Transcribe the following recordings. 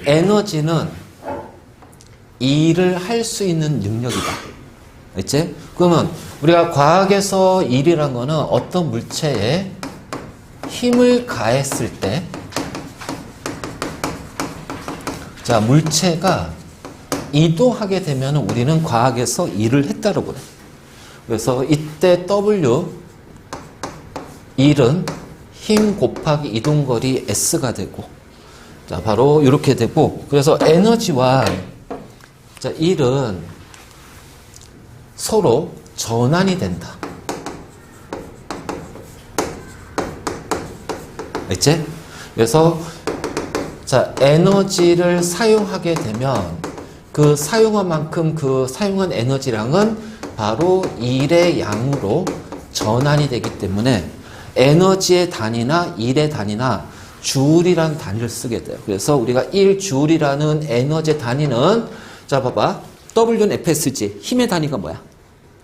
에너지는 일을 할 수 있는 능력이다. 알지? 그러면 우리가 과학에서 일이란 거는 어떤 물체에 힘을 가했을 때, 자, 물체가 이동하게 되면 우리는 과학에서 일을 했다고 그래. 그래서 이때 W, 일은 힘 곱하기 이동거리 S가 되고, 자, 바로 이렇게 되고, 그래서 에너지와 자, 일은 서로 전환이 된다. 알지? 그래서 자, 에너지를 사용하게 되면 그 사용한 만큼 그 사용한 에너지량은 바로 일의 양으로 전환이 되기 때문에 에너지의 단위나 일의 단위나 주울이라는 단위를 쓰게 돼요. 그래서 우리가 1주울이라는 에너지의 단위는 자, 봐봐. W는 FSG. 힘의 단위가 뭐야?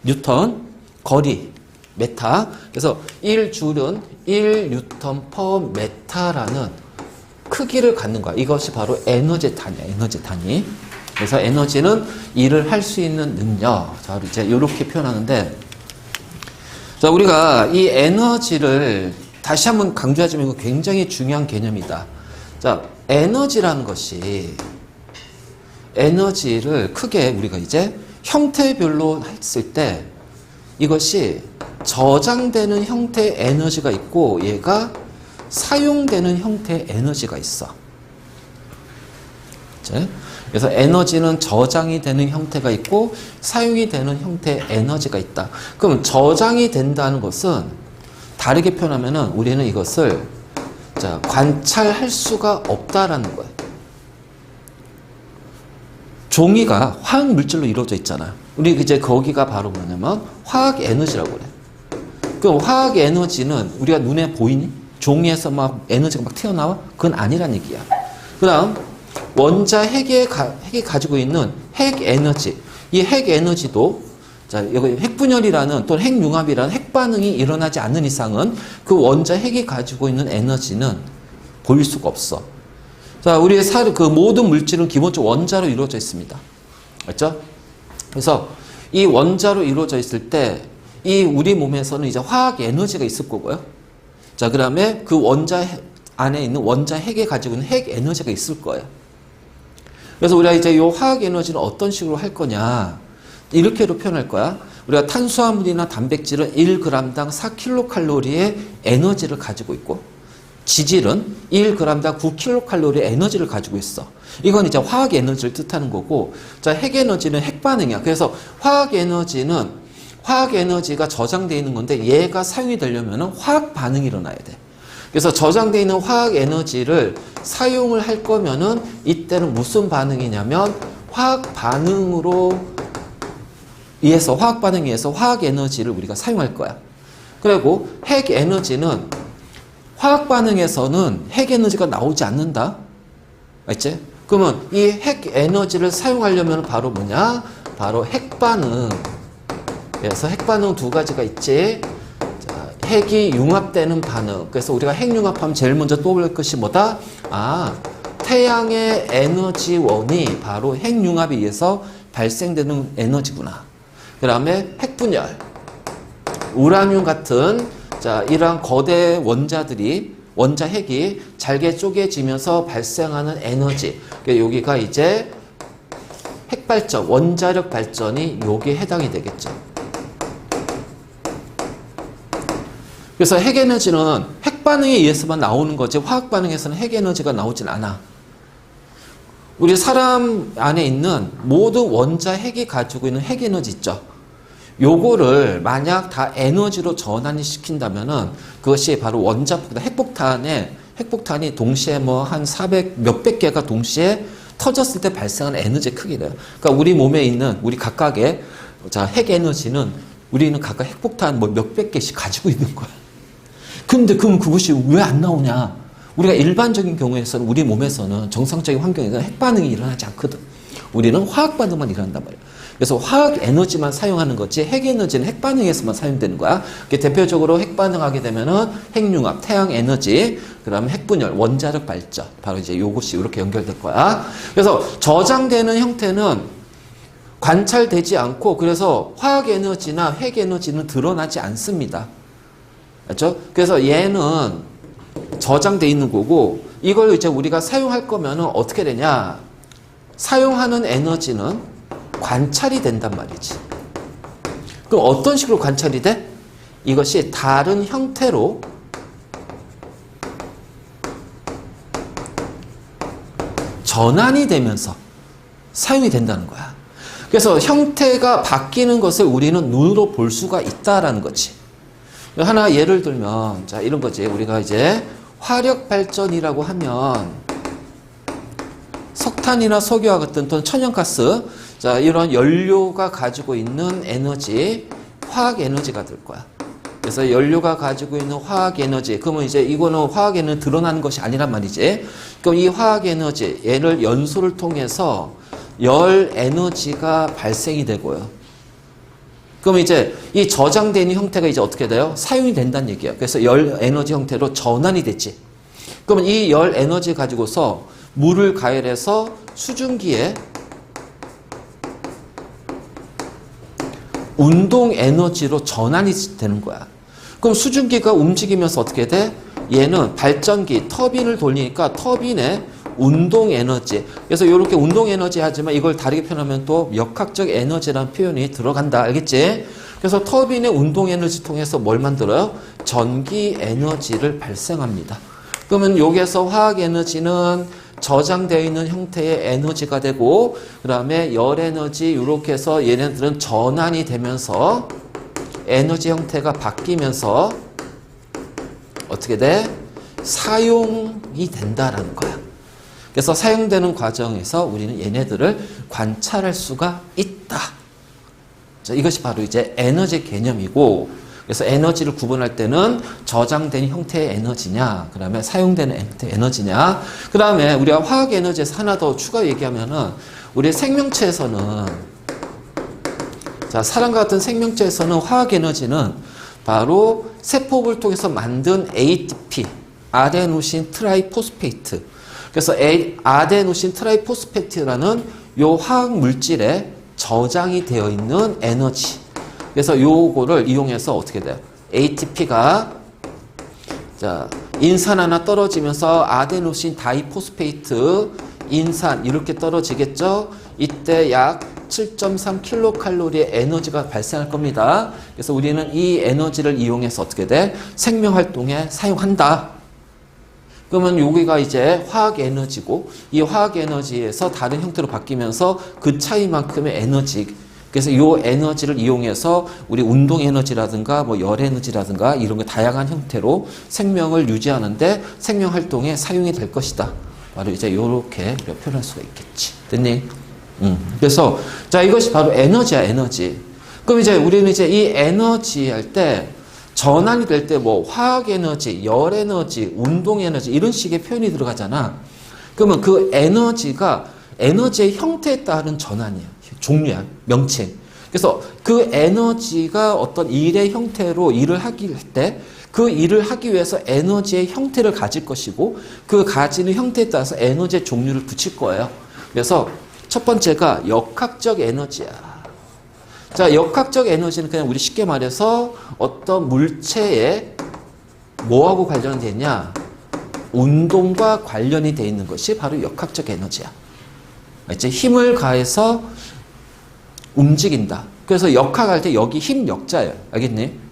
뉴턴, 거리, 메타. 그래서 1주울은 1뉴턴 퍼 메타라는 크기를 갖는 거야. 이것이 바로 에너지 단위야. 에너지 단위. 그래서 에너지는 일을 할 수 있는 능력. 자, 이제 이렇게 표현하는데, 자, 우리가 이 에너지를 다시 한번 강조하자면 이거 굉장히 중요한 개념이다. 자, 에너지라는 것이 에너지를 크게 우리가 이제 형태별로 했을 때 이것이 저장되는 형태의 에너지가 있고 얘가 사용되는 형태의 에너지가 있어. 그래서 에너지는 저장이 되는 형태가 있고 사용이 되는 형태의 에너지가 있다. 그럼 저장이 된다는 것은 다르게 표현하면은 우리는 이것을 자, 관찰할 수가 없다라는 거예요. 종이가 화학 물질로 이루어져 있잖아. 우리 이제 거기가 바로 뭐냐면 화학 에너지라고 그래. 그럼 화학 에너지는 우리가 눈에 보이니? 종이에서 막 에너지가 막 튀어나와? 그건 아니란 얘기야. 그 다음 원자 핵이 가지고 있는 핵 에너지. 이 핵 에너지도 자, 여기 핵분열이라는 또는 핵융합이라는 핵반응이 일어나지 않는 이상은 그 원자 핵이 가지고 있는 에너지는 보일 수가 없어. 자, 우리의 그 모든 물질은 기본적으로 원자로 이루어져 있습니다. 맞죠? 그래서 이 원자로 이루어져 있을 때 이 우리 몸에서는 이제 화학 에너지가 있을 거고요. 자, 그 다음에 그 원자 안에 있는 원자 핵에 가지고 있는 핵 에너지가 있을 거예요. 그래서 우리가 이제 이 화학 에너지는 어떤 식으로 할 거냐. 이렇게도 표현할 거야. 우리가 탄수화물이나 단백질은 1g당 4kcal의 에너지를 가지고 있고 지질은 1g당 9kcal의 에너지를 가지고 있어. 이건 이제 화학 에너지를 뜻하는 거고, 자, 핵 에너지는 핵 반응이야. 그래서 화학 에너지는 화학 에너지가 저장되어 있는 건데 얘가 사용이 되려면 화학 반응이 일어나야 돼. 그래서 저장되어 있는 화학 에너지를 사용을 할 거면은 이때는 무슨 반응이냐면 화학 반응으로 의해서 화학 반응에 의해서 화학 에너지를 우리가 사용할 거야. 그리고 핵 에너지는 화학 반응에서는 핵 에너지가 나오지 않는다. 알지? 그러면 이 핵 에너지를 사용하려면 바로 뭐냐? 바로 핵 반응. 그래서 핵 반응 두 가지가 있지. 자, 핵이 융합되는 반응. 그래서 우리가 핵 융합하면 제일 먼저 떠오를 것이 뭐다? 아, 태양의 에너지원이 바로 핵 융합에 의해서 발생되는 에너지구나. 그 다음에 핵분열. 우라늄 같은 자, 이러한 거대 원자들이 원자 핵이 잘게 쪼개지면서 발생하는 에너지. 여기가 이제 핵발전, 원자력 발전이 여기에 해당이 되겠죠. 그래서 핵에너지는 핵반응에 의해서만 나오는 거지 화학 반응에서는 핵에너지가 나오진 않아. 우리 사람 안에 있는 모든 원자 핵이 가지고 있는 핵에너지 있죠. 요거를 만약 다 에너지로 전환이 시킨다면은 그것이 바로 원자폭탄, 핵폭탄이 동시에 뭐 한 400 몇백 개가 동시에 터졌을 때 발생하는 에너지의 크기래요. 그러니까 우리 몸에 있는 우리 각각의 자, 핵 에너지는 우리는 각각 핵폭탄 뭐 몇백 개씩 가지고 있는 거야. 근데 그럼 그것이 왜 안 나오냐? 우리가 일반적인 경우에서는 우리 몸에서는 정상적인 환경에서 핵 반응이 일어나지 않거든. 우리는 화학 반응만 일어난단 말이야. 그래서 화학 에너지만 사용하는 거지 핵 에너지는 핵 반응에서만 사용되는 거야. 대표적으로 핵 반응하게 되면은 핵융합, 태양 에너지, 그다음에 핵분열, 원자력 발전. 바로 이제 요것이 이렇게 연결될 거야. 그래서 저장되는 형태는 관찰되지 않고 그래서 화학 에너지나 핵 에너지는 드러나지 않습니다. 맞죠? 그래서 얘는 저장돼 있는 거고 이걸 이제 우리가 사용할 거면은 어떻게 되냐? 사용하는 에너지는 관찰이 된단 말이지. 그럼 어떤 식으로 관찰이 돼? 이것이 다른 형태로 전환이 되면서 사용이 된다는 거야. 그래서 형태가 바뀌는 것을 우리는 눈으로 볼 수가 있다라는 거지. 하나 예를 들면 자 이런 거지. 우리가 이제 화력 발전이라고 하면 석탄이나 석유와 같은 또는 천연가스 자 이런 연료가 가지고 있는 에너지 화학 에너지가 될 거야. 그래서 연료가 가지고 있는 화학 에너지 그러면 이제 이거는 화학 에너지 드러나는 것이 아니란 말이지. 그럼 이 화학 에너지 얘를 연소를 통해서 열 에너지가 발생이 되고요. 그럼 이제 이 저장되는 형태가 이제 어떻게 돼요? 사용이 된다는 얘기예요. 그래서 열 에너지 형태로 전환이 되지. 그러면 이 열 에너지 가지고서 물을 가열해서 수증기에 운동 에너지로 전환이 되는 거야. 그럼 수증기가 움직이면서 어떻게 돼? 얘는 발전기, 터빈을 돌리니까 터빈에 운동 에너지. 그래서 이렇게 운동 에너지 하지만 이걸 다르게 표현하면 또 역학적 에너지라는 표현이 들어간다. 알겠지? 그래서 터빈의 운동 에너지 통해서 뭘 만들어요? 전기 에너지를 발생합니다. 그러면 여기에서 화학 에너지는 저장되어 있는 형태의 에너지가 되고 그 다음에 열 에너지 이렇게 해서 얘네들은 전환이 되면서 에너지 형태가 바뀌면서 어떻게 돼? 사용이 된다라는 거야. 그래서 사용되는 과정에서 우리는 얘네들을 관찰할 수가 있다. 자, 이것이 바로 이제 에너지 개념이고 그래서 에너지를 구분할 때는 저장된 형태의 에너지냐 그 다음에 사용되는 형태의 에너지냐 그 다음에 우리가 화학 에너지에서 하나 더 추가 얘기하면은 우리 생명체에서는 자 사람과 같은 생명체에서는 화학 에너지는 바로 세포를 통해서 만든 ATP 아데노신 트라이포스페이트 그래서 아데노신 트라이포스페이트라는 요 화학 물질에 저장이 되어 있는 에너지. 그래서 요거를 이용해서 어떻게 돼요? ATP가 자, 인산 하나 떨어지면서 아데노신 다이포스페이트 인산 이렇게 떨어지겠죠? 이때 약 7.3kcal의 에너지가 발생할 겁니다. 그래서 우리는 이 에너지를 이용해서 어떻게 돼? 생명 활동에 사용한다. 그러면 여기가 이제 화학 에너지고 이 화학 에너지에서 다른 형태로 바뀌면서 그 차이만큼의 에너지 그래서 이 에너지를 이용해서 우리 운동 에너지라든가 뭐 열 에너지라든가 이런 거 다양한 형태로 생명을 유지하는데 생명 활동에 사용이 될 것이다. 바로 이제 이렇게 표현할 수가 있겠지. 됐니? 그래서 자 이것이 바로 에너지야 에너지. 그럼 이제 우리는 이제 이 에너지 할 때 전환이 될 때 뭐 화학 에너지, 열 에너지, 운동 에너지 이런 식의 표현이 들어가잖아. 그러면 그 에너지가 에너지의 형태에 따른 전환이야. 종류야. 명칭. 그래서 그 에너지가 어떤 일의 형태로 일을 하기 할 때 그 일을 하기 위해서 에너지의 형태를 가질 것이고 그 가지는 형태에 따라서 에너지의 종류를 붙일 거예요. 그래서 첫 번째가 역학적 에너지야. 자, 역학적 에너지는 그냥 우리 쉽게 말해서 어떤 물체에 뭐하고 관련되어 있냐? 운동과 관련이 되어 있는 것이 바로 역학적 에너지야. 이제 힘을 가해서 움직인다. 그래서 역학할 때 여기 힘 역자예요. 알겠니?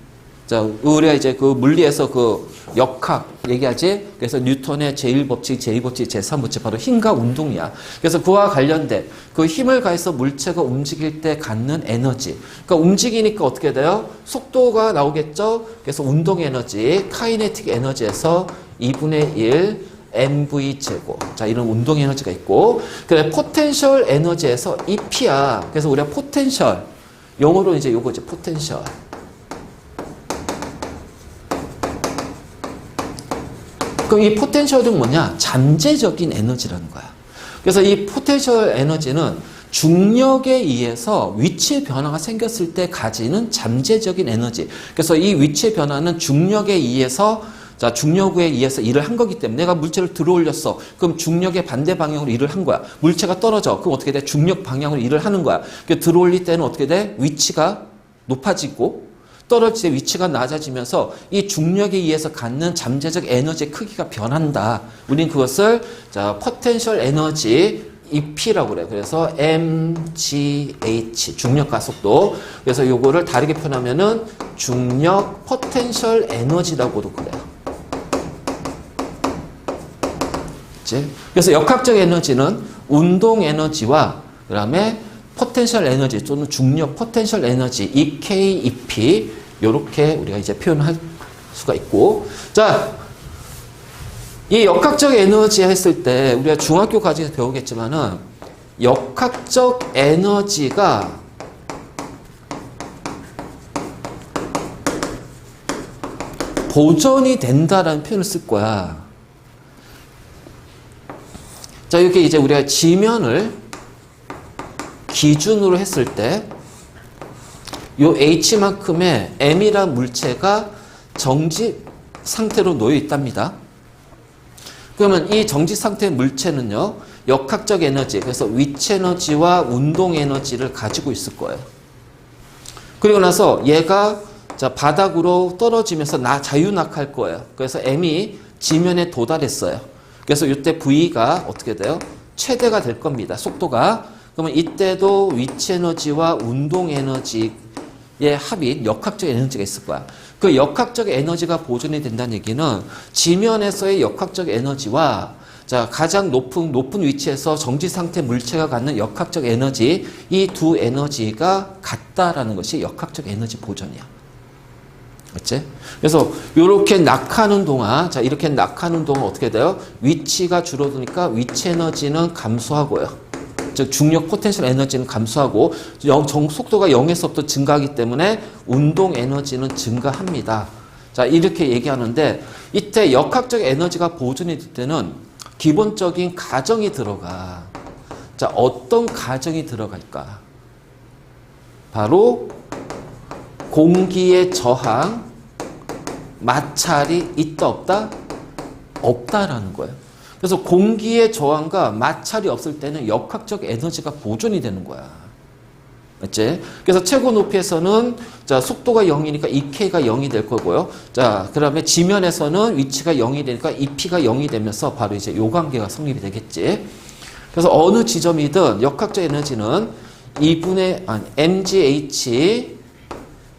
자, 우리가 이제 그 물리에서 그 역학 얘기하지? 그래서 뉴턴의 제1법칙, 제2법칙, 제3법칙 바로 힘과 운동이야. 그래서 그와 관련된 그 힘을 가해서 물체가 움직일 때 갖는 에너지. 그러니까 움직이니까 어떻게 돼요? 속도가 나오겠죠? 그래서 운동 에너지, 카이네틱 에너지에서 2분의 1 mv 제곱. 자, 이런 운동 에너지가 있고, 그래 포텐셜 에너지에서 EP야. 그래서 우리가 포텐셜, 영어로 이제 요거죠, 포텐셜. 그럼 이 포텐셜은 뭐냐? 잠재적인 에너지라는 거야. 그래서 이 포텐셜 에너지는 중력에 의해서 위치의 변화가 생겼을 때 가지는 잠재적인 에너지. 그래서 이 위치의 변화는 중력에 의해서 자, 중력에 의해서 일을 한 거기 때문에 내가 물체를 들어 올렸어. 그럼 중력의 반대 방향으로 일을 한 거야. 물체가 떨어져. 그럼 어떻게 돼? 중력 방향으로 일을 하는 거야. 들어 올릴 때는 어떻게 돼? 위치가 높아지고 떨어질 때 위치가 낮아지면서 이 중력에 의해서 갖는 잠재적 에너지의 크기가 변한다. 우린 그것을 자, 포텐셜 에너지 EP라고 그래요. 그래서 mgh 중력 가속도. 그래서 요거를 다르게 표현하면은 중력 포텐셜 에너지라고도 그래요. 그래서 역학적 에너지는 운동 에너지와 그다음에 포텐셜 에너지 또는 중력 포텐셜 에너지 EK, EP 이렇게 우리가 이제 표현할 수가 있고, 자, 이 역학적 에너지 했을 때 우리가 중학교 과정에서 배우겠지만은 역학적 에너지가 보존이 된다라는 표현을 쓸 거야. 자, 이렇게 이제 우리가 지면을 기준으로 했을 때, 요 H만큼의 M이란 물체가 정지 상태로 놓여 있답니다. 그러면 이 정지 상태의 물체는요, 역학적 에너지, 그래서 위치 에너지와 운동 에너지를 가지고 있을 거예요. 그리고 나서 얘가 자, 바닥으로 떨어지면서 자유낙할 거예요. 그래서 M이 지면에 도달했어요. 그래서 이때 V가 어떻게 돼요? 최대가 될 겁니다. 속도가. 그러면 이때도 위치 에너지와 운동 에너지의 합이 역학적 에너지가 있을 거야. 그 역학적 에너지가 보존이 된다는 얘기는 지면에서의 역학적 에너지와 자, 가장 높은 위치에서 정지 상태 물체가 갖는 역학적 에너지, 이 두 에너지가 같다라는 것이 역학적 에너지 보존이야. 맞지? 그래서 이렇게 낙하는 동안, 자, 이렇게 낙하는 동안 어떻게 돼요? 위치가 줄어드니까 위치 에너지는 감소하고요. 즉 중력 포텐셜 에너지는 감소하고 속도가 0에서부터 증가하기 때문에 운동 에너지는 증가합니다. 자, 이렇게 얘기하는데 이때 역학적 에너지가 보존이 될 때는 기본적인 가정이 들어가. 자, 어떤 가정이 들어갈까? 바로 공기의 저항, 마찰이 있다 없다? 없다라는 거예요. 그래서 공기의 저항과 마찰이 없을 때는 역학적 에너지가 보존이 되는 거야. 맞지? 그래서 최고 높이에서는 자, 속도가 0이니까 EK가 0이 될 거고요. 자, 그다음에 지면에서는 위치가 0이 되니까 EP가 0이 되면서 바로 이제 요 관계가 성립이 되겠지. 그래서 어느 지점이든 역학적 에너지는 mgh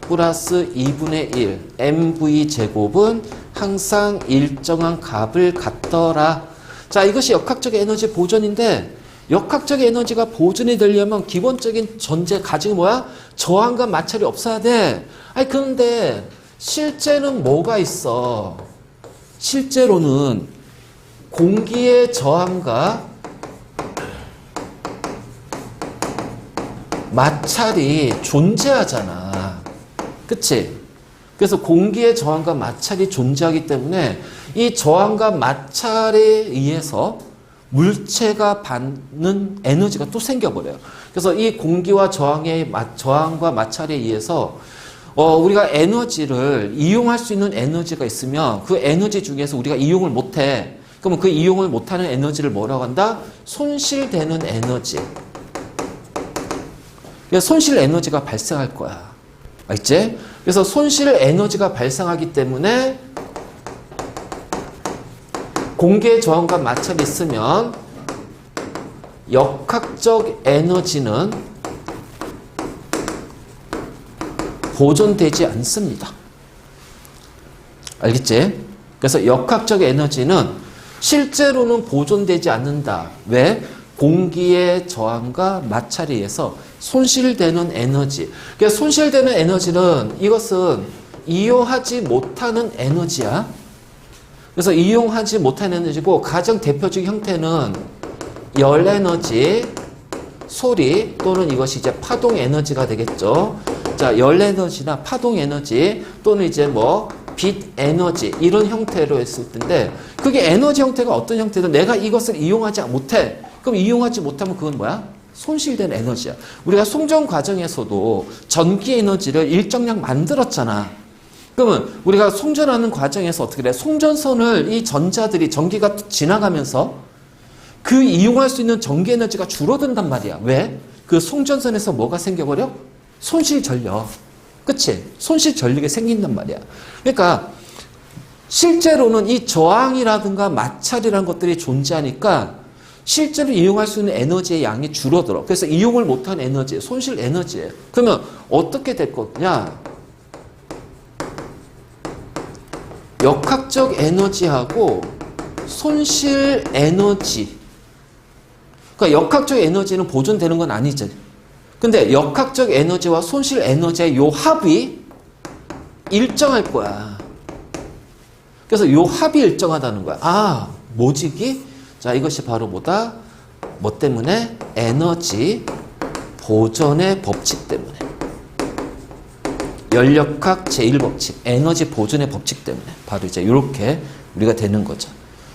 플러스 2분의 1 mv 제곱은 항상 일정한 값을 갖더라. 자, 이것이 역학적 에너지 보존인데, 역학적 에너지가 보존이 되려면 기본적인 전제 가지고 뭐야? 저항과 마찰이 없어야 돼. 아니, 그런데 실제는 뭐가 있어? 실제로는 공기의 저항과 마찰이 존재하잖아. 그치? 그래서 공기의 저항과 마찰이 존재하기 때문에 이 저항과 마찰에 의해서 물체가 받는 에너지가 또 생겨버려요. 그래서 이 공기와 저항과 마찰에 의해서 우리가 에너지를 이용할 수 있는 에너지가 있으면 그 에너지 중에서 우리가 이용을 못해. 그러면 그 이용을 못하는 에너지를 뭐라고 한다? 손실되는 에너지. 그래서 손실 에너지가 발생할 거야. 알겠지? 그래서 손실 에너지가 발생하기 때문에 공기의 저항과 마찰이 있으면 역학적 에너지는 보존되지 않습니다. 알겠지? 그래서 역학적 에너지는 실제로는 보존되지 않는다. 왜? 공기의 저항과 마찰에 의해서 손실되는 에너지. 그러니까 손실되는 에너지는 이것은 이용하지 못하는 에너지야. 그래서 이용하지 못하는 에너지고 가장 대표적인 형태는 열 에너지, 소리 또는 이것이 이제 파동 에너지가 되겠죠. 자, 열 에너지나 파동 에너지 또는 이제 뭐 빛 에너지 이런 형태로 했을 텐데 그게 에너지 형태가 어떤 형태든 내가 이것을 이용하지 못해. 그럼 이용하지 못하면 그건 뭐야? 손실된 에너지야. 우리가 송전 과정에서도 전기 에너지를 일정량 만들었잖아. 그러면 우리가 송전하는 과정에서 어떻게 돼? 송전선을 이 전자들이 전기가 지나가면서 그 이용할 수 있는 전기 에너지가 줄어든단 말이야. 왜? 그 송전선에서 뭐가 생겨버려? 손실 전력. 그치? 손실 전력이 생긴단 말이야. 그러니까 실제로는 이 저항이라든가 마찰이라는 것들이 존재하니까 실제로 이용할 수 있는 에너지의 양이 줄어들어. 그래서 이용을 못한 에너지, 손실 에너지예요. 그러면 어떻게 될 거냐? 역학적 에너지하고 손실 에너지. 그러니까 역학적 에너지는 보존되는 건 아니지. 근데 역학적 에너지와 손실 에너지의 요 합이 일정할 거야. 그래서 요 합이 일정하다는 거야. 아, 뭐지 이게? 자, 이것이 바로 뭐다? 뭐 때문에? 에너지 보존의 법칙 때문에. 열역학 제1법칙, 에너지 보존의 법칙 때문에. 바로 이제 이렇게 우리가 되는 거죠.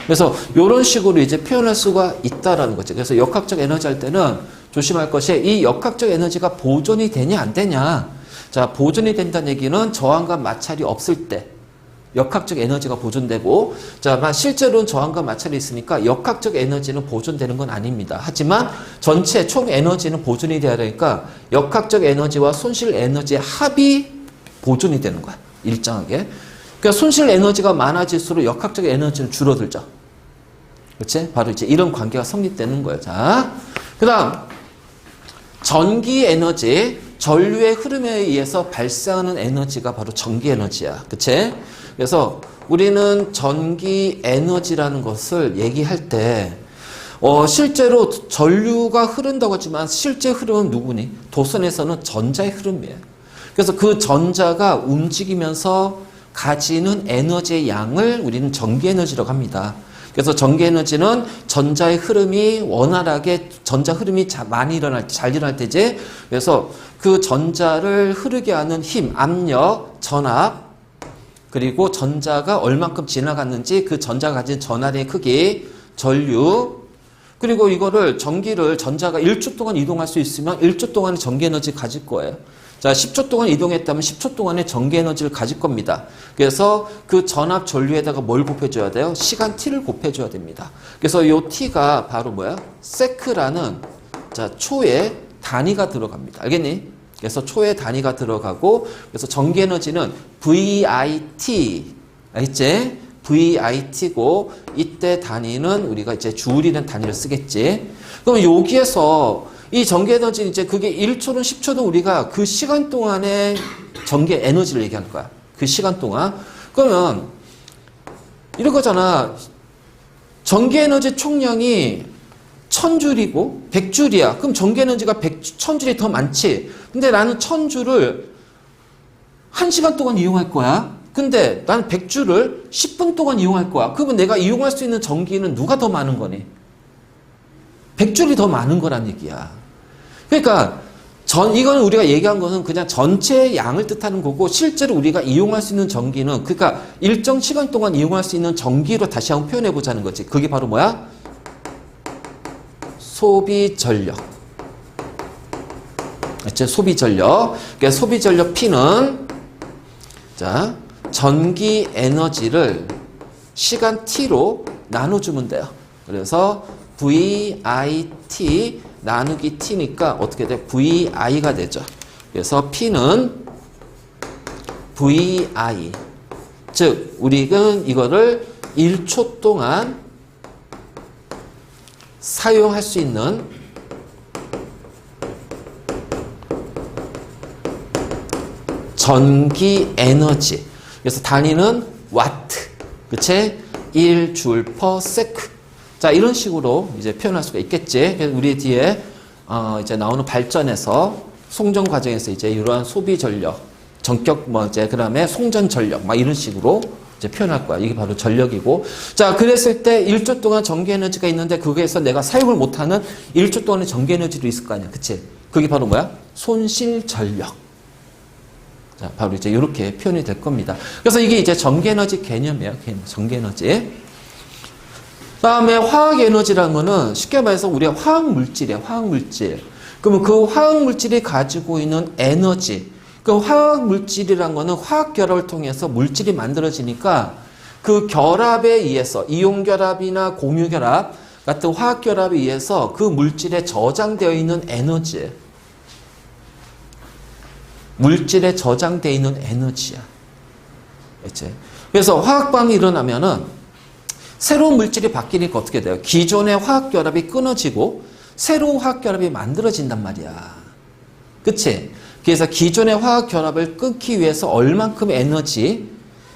그래서 이런 식으로 이제 표현할 수가 있다라는 거죠. 그래서 역학적 에너지 할 때는 조심할 것이 이 역학적 에너지가 보존이 되냐 안 되냐. 자, 보존이 된다는 얘기는 저항과 마찰이 없을 때 역학적 에너지가 보존되고, 자, 실제로는 저항과 마찰이 있으니까 역학적 에너지는 보존되는 건 아닙니다. 하지만 전체 총 에너지는 보존이 돼야 되니까 역학적 에너지와 손실 에너지의 합이 보존이 되는 거야. 일정하게. 그러니까 손실 에너지가 많아질수록 역학적 에너지는 줄어들죠. 그렇지? 바로 이제 이런 관계가 성립되는 거예요. 자, 그 다음 전기 에너지, 전류의 흐름에 의해서 발생하는 에너지가 바로 전기 에너지야. 그치? 그래서 우리는 전기 에너지라는 것을 얘기할 때 실제로 전류가 흐른다고 하지만 실제 흐름은 누구니? 도선에서는 전자의 흐름이에요. 그래서 그 전자가 움직이면서 가지는 에너지의 양을 우리는 전기 에너지라고 합니다. 그래서 전기 에너지는 전자의 흐름이 원활하게, 전자 흐름이 잘 일어날 때지. 그래서 그 전자를 흐르게 하는 힘, 압력, 전압, 그리고 전자가 얼만큼 지나갔는지 그 전자가 가진 전하의 크기, 전류, 그리고 이거를 전기를 전자가 1초 동안 이동할 수 있으면 1초 동안의 전기 에너지 가질 거예요. 자, 10초 동안 이동했다면 10초 동안의 전기 에너지를 가질 겁니다. 그래서 그 전압 전류에다가 뭘 곱해줘야 돼요? 시간 t를 곱해줘야 됩니다. 그래서 이 t가 바로 뭐야? 세크라는, 자, 초의 단위가 들어갑니다. 알겠니? 그래서 초의 단위가 들어가고, 그래서 전기 에너지는 VIT, 알겠지? VIT고, 이때 단위는 우리가 이제 줄이는 단위를 쓰겠지. 그럼 여기에서 이 전기 에너지 이제 그게 1초든 10초든 우리가 그 시간 동안의 전기 에너지를 얘기하는 거야. 그 시간 동안. 그러면 이런 거잖아. 전기 에너지 총량이 1000줄이고 100줄이야. 그럼 전기 에너지가 1000줄이 더 많지. 근데 나는 1000줄을 1시간 동안 이용할 거야. 근데 나는 100줄을 10분 동안 이용할 거야. 그러면 내가 이용할 수 있는 전기는 누가 더 많은 거니? 100줄이 더 많은 거란 얘기야. 그러니까 이건 우리가 얘기한 것은 그냥 전체의 양을 뜻하는 거고, 실제로 우리가 이용할 수 있는 전기는, 그러니까 일정 시간 동안 이용할 수 있는 전기로 다시 한번 표현해 보자는 거지. 그게 바로 뭐야? 소비 전력. 그렇죠? 소비 전력. 그러니까 소비 전력 P는, 자, 전기 에너지를 시간 T로 나눠주면 돼요. 그래서 VIT 나누기 T니까 어떻게 돼? VI가 되죠. 그래서 P는 VI. 즉, 우리는 이거를 1초 동안 사용할 수 있는 전기 에너지. 그래서 단위는 와트. 그치? 1줄 per sec. 자, 이런 식으로 이제 표현할 수가 있겠지. 그래서 우리 뒤에 이제 나오는 발전에서 송전 과정에서 이제 이러한 소비 전력, 전격 이제 그다음에 송전 전력 막 이런 식으로 이제 표현할 거야. 이게 바로 전력이고. 자, 그랬을 때 1초 동안 전기 에너지가 있는데 거기에서 내가 사용을 못하는 1초 동안의 전기 에너지도 있을 거 아니야. 그치? 그게 바로 뭐야? 손실 전력. 자, 바로 이제 이렇게 표현이 될 겁니다. 그래서 이게 이제 전기 에너지 개념이에요. 전기 에너지. 다음에 화학 에너지라는 거는 쉽게 말해서 우리가 화학 물질이에요. 화학 물질. 그러면 그 화학 물질이 가지고 있는 에너지. 그 화학 물질이라는 거는 화학 결합을 통해서 물질이 만들어지니까 그 결합에 의해서 이온 결합이나 공유 결합 같은 화학 결합에 의해서 그 물질에 저장되어 있는 에너지예요. 물질에 저장되어 있는 에너지야. 그치? 그래서 화학 반응이 일어나면은 새로운 물질이 바뀌니까 어떻게 돼요? 기존의 화학 결합이 끊어지고 새로운 화학 결합이 만들어진단 말이야. 그치? 그래서 기존의 화학 결합을 끊기 위해서 얼만큼 에너지,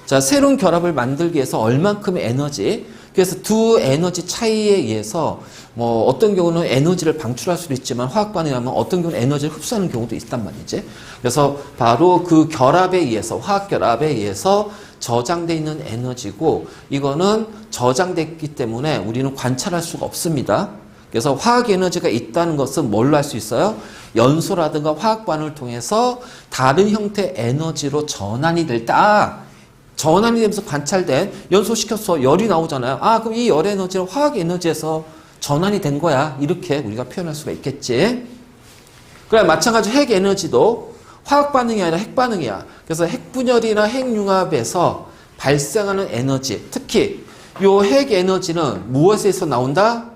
자, 새로운 결합을 만들기 위해서 얼만큼의 에너지, 그래서 두 에너지 차이에 의해서 뭐 어떤 경우는 에너지를 방출할 수도 있지만 화학 반응이라면 어떤 경우는 에너지를 흡수하는 경우도 있단 말이지. 그래서 바로 그 결합에 의해서, 화학 결합에 의해서 저장되어 있는 에너지고, 이거는 저장됐기 때문에 우리는 관찰할 수가 없습니다. 그래서 화학 에너지가 있다는 것은 뭘로 할 수 있어요? 연소라든가 화학 반응을 통해서 다른 형태의 에너지로 전환이 될 때, 전환이 되면서 관찰된, 연소시켰어. 열이 나오잖아요. 그럼 이 열 에너지는 화학 에너지에서 전환이 된 거야. 이렇게 우리가 표현할 수가 있겠지. 그래, 마찬가지로 핵 에너지도 화학 반응이 아니라 핵 반응이야. 그래서 핵분열이나 핵융합에서 발생하는 에너지, 특히 이 핵 에너지는 무엇에서 나온다?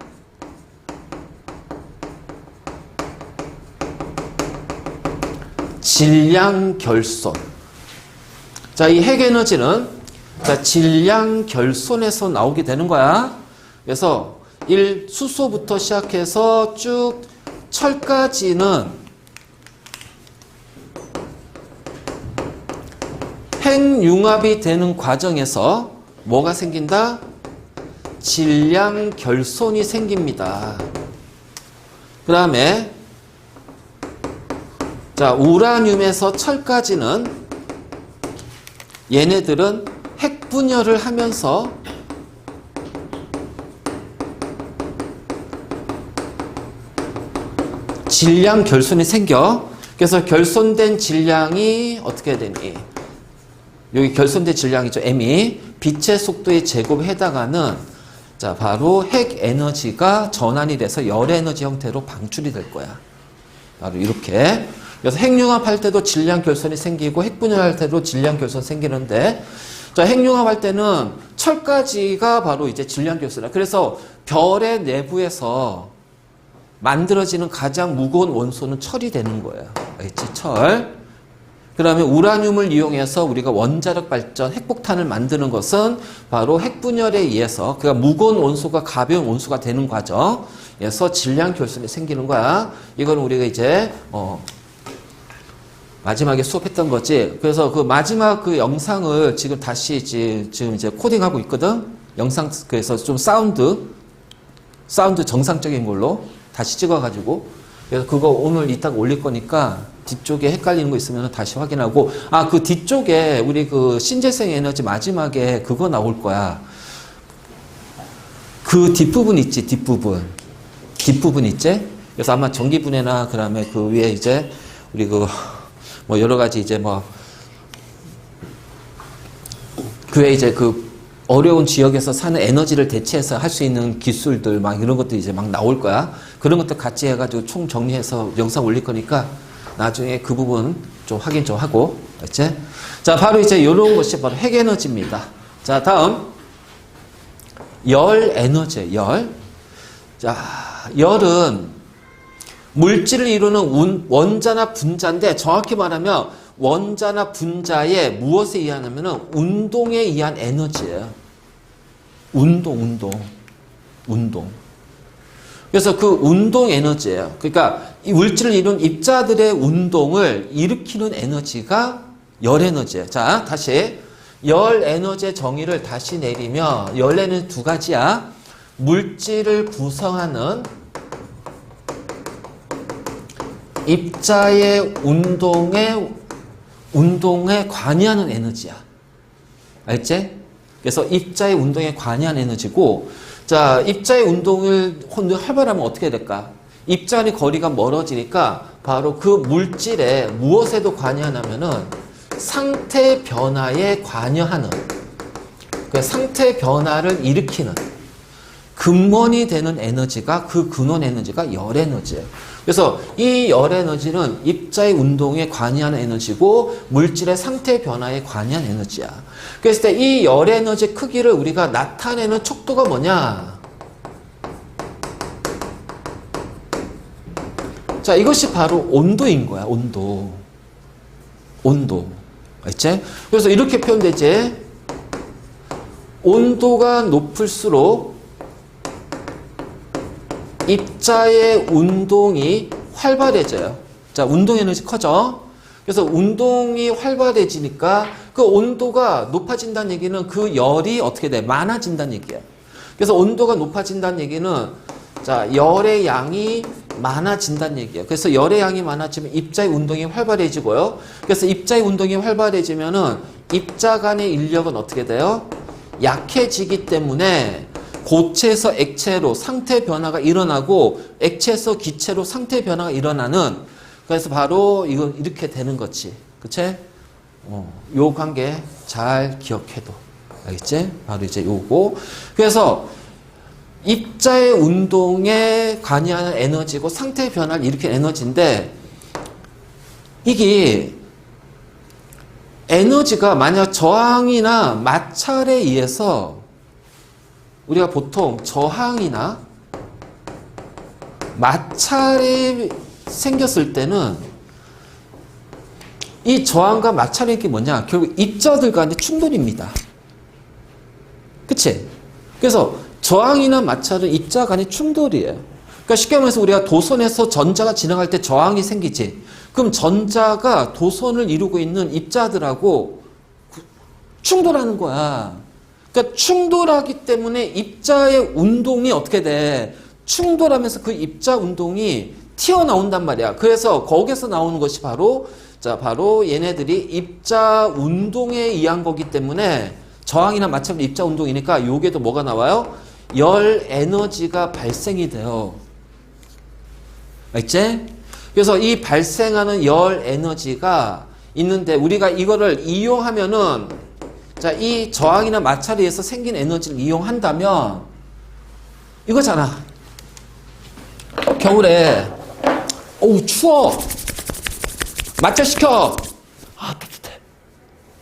질량 결손. 자, 이 핵 에너지는 질량 결손에서 나오게 되는 거야. 그래서 수소부터 시작해서 쭉 철까지는 핵융합이 되는 과정에서 뭐가 생긴다? 질량 결손이 생깁니다. 그 다음에 자, 우라늄에서 철까지는 얘네들은 핵분열을 하면서 질량 결손이 생겨. 그래서 결손된 질량이 어떻게 되니? 여기 결손된 질량이죠. M이 빛의 속도의 제곱에 해당하는, 자, 바로 핵 에너지가 전환이 돼서 열 에너지 형태로 방출이 될 거야. 바로 이렇게. 그래서 핵융합할 때도 질량 결손이 생기고 핵분열할 때도 질량 결손이 생기는데, 자, 핵융합할 때는 철까지가 바로 이제 질량 결손이야. 그래서 별의 내부에서 만들어지는 가장 무거운 원소는 철이 되는 거예요. 알겠지? 철. 그 다음에 우라늄을 이용해서 우리가 원자력 발전, 핵폭탄을 만드는 것은 바로 핵분열에 의해서, 그러니까 무거운 원소가 가벼운 원소가 되는 과정에서 질량 결손이 생기는 거야. 이건 우리가 이제 마지막에 수업했던 거지. 그래서 그 마지막 그 영상을 지금 다시 지금 이제 코딩하고 있거든. 영상, 그래서 좀 사운드 정상적인 걸로 다시 찍어가지고, 그래서 그거 오늘 이따가 올릴 거니까 뒤쪽에 헷갈리는 거 있으면 다시 확인하고, 그 뒤쪽에 우리 그 신재생 에너지 마지막에 그거 나올 거야. 그 뒷부분 있지, 뒷부분 있지? 그래서 아마 전기분해나, 그 다음에 그 위에 이제 우리 뭐 여러 가지 이제 그 외에 이제 그 어려운 지역에서 사는 에너지를 대체해서 할 수 있는 기술들 막 이런 것도 이제 막 나올 거야. 그런 것도 같이 해가지고 총 정리해서 영상 올릴 거니까 나중에 그 부분 좀 확인 좀 하고, 알지? 자, 바로 이제 이런 것이 바로 핵 에너지입니다. 자, 다음 열 에너지, 열. 자, 열은 물질을 이루는 원자나 분자인데, 정확히 말하면 원자나 분자에 무엇에 의하냐면은 운동에 의한 에너지예요. 운동. 그래서 그 운동 에너지예요. 그러니까 이 물질을 이룬 입자들의 운동을 일으키는 에너지가 열 에너지예요. 자, 다시 열 에너지의 정의를 다시 내리면 열 에너지 두 가지야. 물질을 구성하는 입자의 운동에 관여하는 에너지야. 알지? 그래서 입자의 운동에 관여하는 에너지고, 자, 입자의 운동을 활발하면 어떻게 될까? 입자의 거리가 멀어지니까 바로 그 물질에 무엇에도 관여하냐면은 상태 변화에 관여하는, 그 상태 변화를 일으키는 근원이 되는 에너지가 그 근원 에너지가 열 에너지예요. 그래서 이 열 에너지는 입자의 운동에 관여하는 에너지고 물질의 상태 변화에 관여한 에너지야. 그랬을 때 이 열 에너지 크기를 우리가 나타내는 척도가 뭐냐? 자, 이것이 바로 온도인 거야. 온도. 알지? 그래서 이렇게 표현되지. 온도가 높을수록 입자의 운동이 활발해져요. 자, 운동 에너지 커져. 그래서 운동이 활발해지니까 그 온도가 높아진다는 얘기는 그 열이 어떻게 돼? 많아진다는 얘기야. 그래서 온도가 높아진다는 얘기는 자, 열의 양이 많아진다는 얘기예요. 그래서 열의 양이 많아지면 입자의 운동이 활발해지고요. 그래서 입자의 운동이 활발해지면은 입자 간의 인력은 어떻게 돼요? 약해지기 때문에 고체에서 액체로 상태 변화가 일어나고 액체에서 기체로 상태 변화가 일어나는 그래서 바로 이거 이렇게 되는 거지. 그치? 요 관계 잘 기억해도. 알겠지? 바로 이제 요거. 그래서 입자의 운동에 관여하는 에너지고 상태 변화를 일으키는 에너지인데 이게 에너지가 만약 저항이나 마찰에 의해서 우리가 보통 저항이나 마찰이 생겼을 때는 이 저항과 마찰이 게 뭐냐? 결국 입자들 간의 충돌입니다. 그치? 그래서 저항이나 마찰은 입자 간의 충돌이에요. 그러니까 쉽게 말해서 우리가 도선에서 전자가 지나갈 때 저항이 생기지. 그럼 전자가 도선을 이루고 있는 입자들하고 충돌하는 거야. 그러니까 충돌하기 때문에 입자의 운동이 어떻게 돼? 충돌하면서 그 입자 운동이 튀어나온단 말이야. 그래서 거기서 나오는 것이 바로 바로 얘네들이 입자 운동에 의한 거기 때문에 저항이나 마찰은 입자 운동이니까 여기에도 뭐가 나와요? 열 에너지가 발생이 돼요. 알지? 그래서 이 발생하는 열 에너지가 있는데 우리가 이거를 이용하면은 자, 이 저항이나 마찰에 의해서 생긴 에너지를 이용한다면 이거잖아. 겨울에 어우 추워. 마찰시켜. 아 따뜻해.